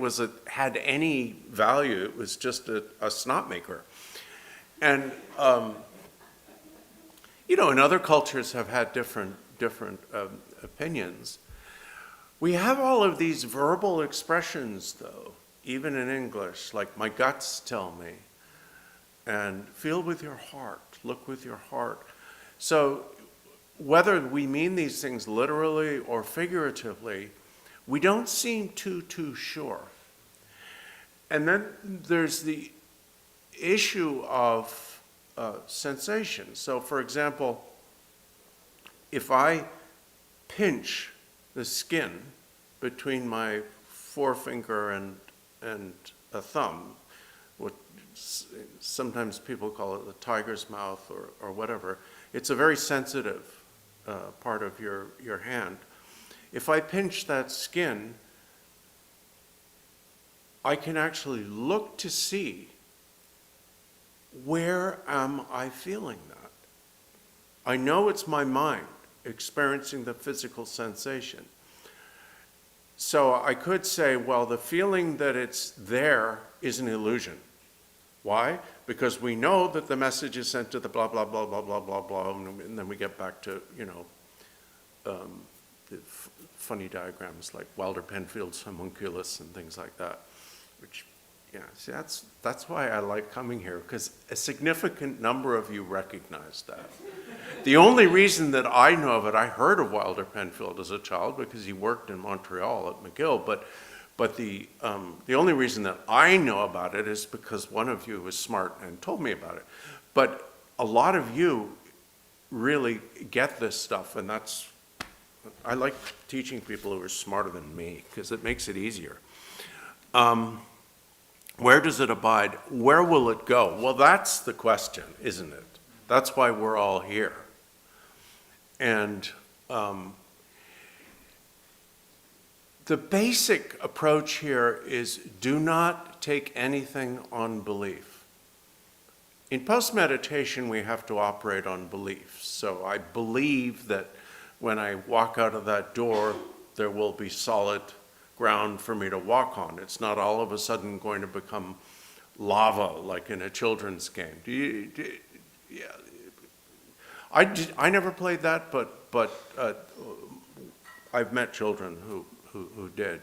had any value. It was just a snot maker. And, and other cultures have had different opinions. We have all of these verbal expressions, though, even in English, like my guts tell me, and feel with your heart, look with your heart. So whether we mean these things literally or figuratively, we don't seem too sure. And then there's the issue of sensation. So for example, if I pinch the skin between my forefinger and a thumb, what sometimes people call it the tiger's mouth or whatever, it's a very sensitive part of your hand. If I pinch that skin, I can actually look to see, where am I feeling that? I know it's my mind experiencing the physical sensation. So I could say, well, the feeling that it's there is an illusion. Why? Because we know that the message is sent to the blah, blah, blah, blah, blah, blah, blah, and then we get back to, the funny diagrams like Wilder Penfield's homunculus and things like that, which, see, that's why I like coming here, because a significant number of you recognize that. The only reason that I know of it, I heard of Wilder Penfield as a child because he worked in Montreal at McGill, but the only reason that I know about it is because one of you was smart and told me about it. But a lot of you really get this stuff, and I like teaching people who are smarter than me because it makes it easier. Where does it abide? Where will it go? Well, that's the question, isn't it? That's why we're all here. And the basic approach here is do not take anything on belief. In post-meditation, we have to operate on belief. So I believe that when I walk out of that door, there will be solid ground for me to walk on. It's not all of a sudden going to become lava like in a children's game. Yeah. I never played that, but I've met children who did.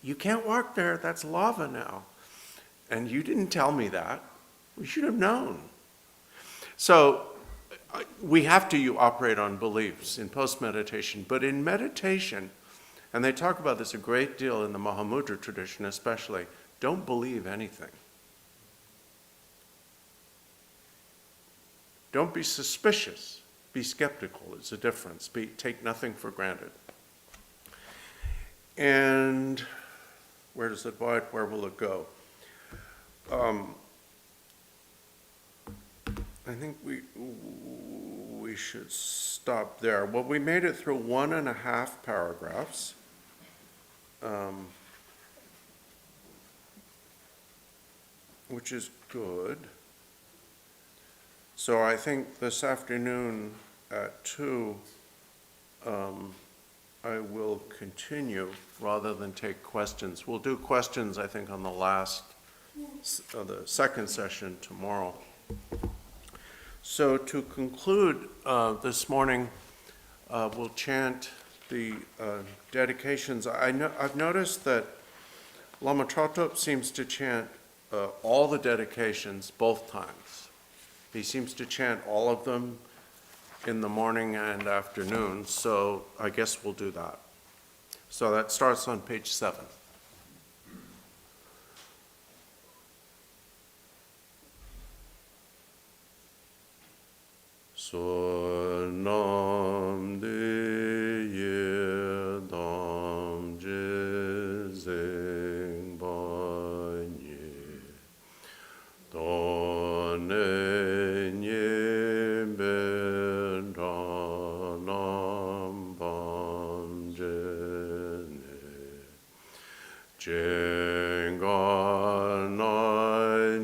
You can't walk there, that's lava now. And you didn't tell me that. We should have known. So we have to operate on beliefs in post-meditation, but in meditation, and they talk about this a great deal in the Mahamudra tradition especially, don't believe anything. Don't be suspicious, be skeptical. It's a difference. Take nothing for granted. And where does it abide? Where will it go? I think we should stop there. Well, we made it through 1.5 paragraphs. Which is good. So I think this afternoon at 2, I will continue rather than take questions. We'll do questions, I think, on the second session tomorrow. So to conclude this morning, we'll chant the dedications. I've noticed that Lama Trotop seems to chant all the dedications both times. He seems to chant all of them in the morning and afternoon, so I guess we'll do that. So that starts on page 7. So nam de ye Jengan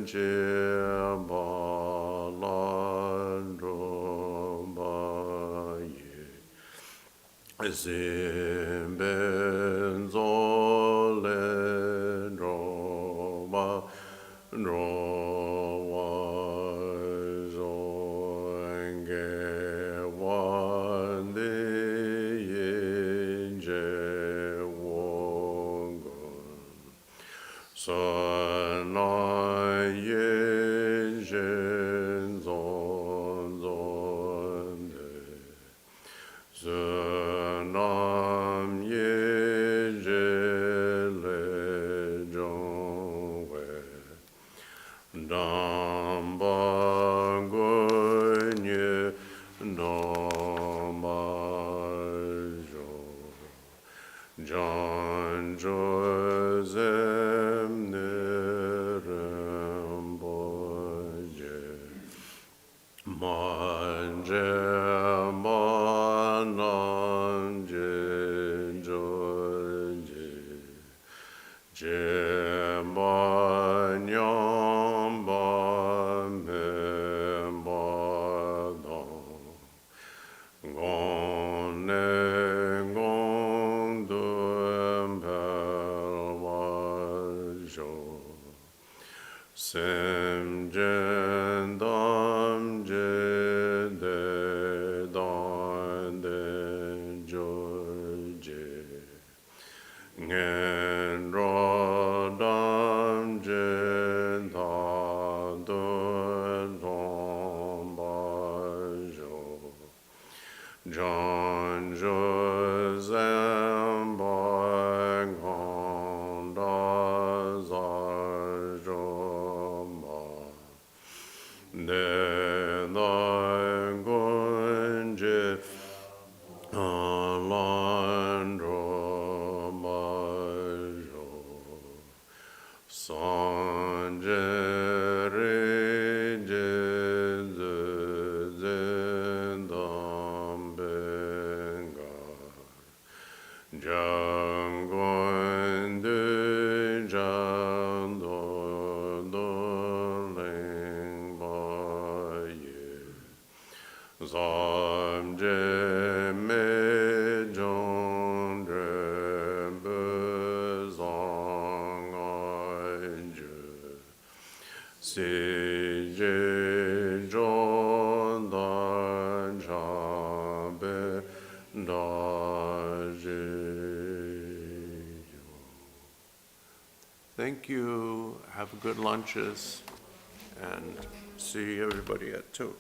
Jebalandrobaye Zimbenzolendroba Drowazoenge Wandiyinje Wongon Sanayinjen Zonzonde Zanam Yinjele Jongwe Dambangunye Damajo John Joseph Niramboje Manje Mananje Joje Jemanyamba Membadon Gone Gondum Pelwajo Semjendam Jede Dande Joje Ngenrodam Jendadodombajo John Joseph Bagondazajoma Dedangunje Alandromajo Sanjere Zendambenga Jangwende Jandolingbaye Zamje Mejondre Bezanganje Sije Jondan Jabe Daje. Thank you. Have good lunches and see everybody at 2.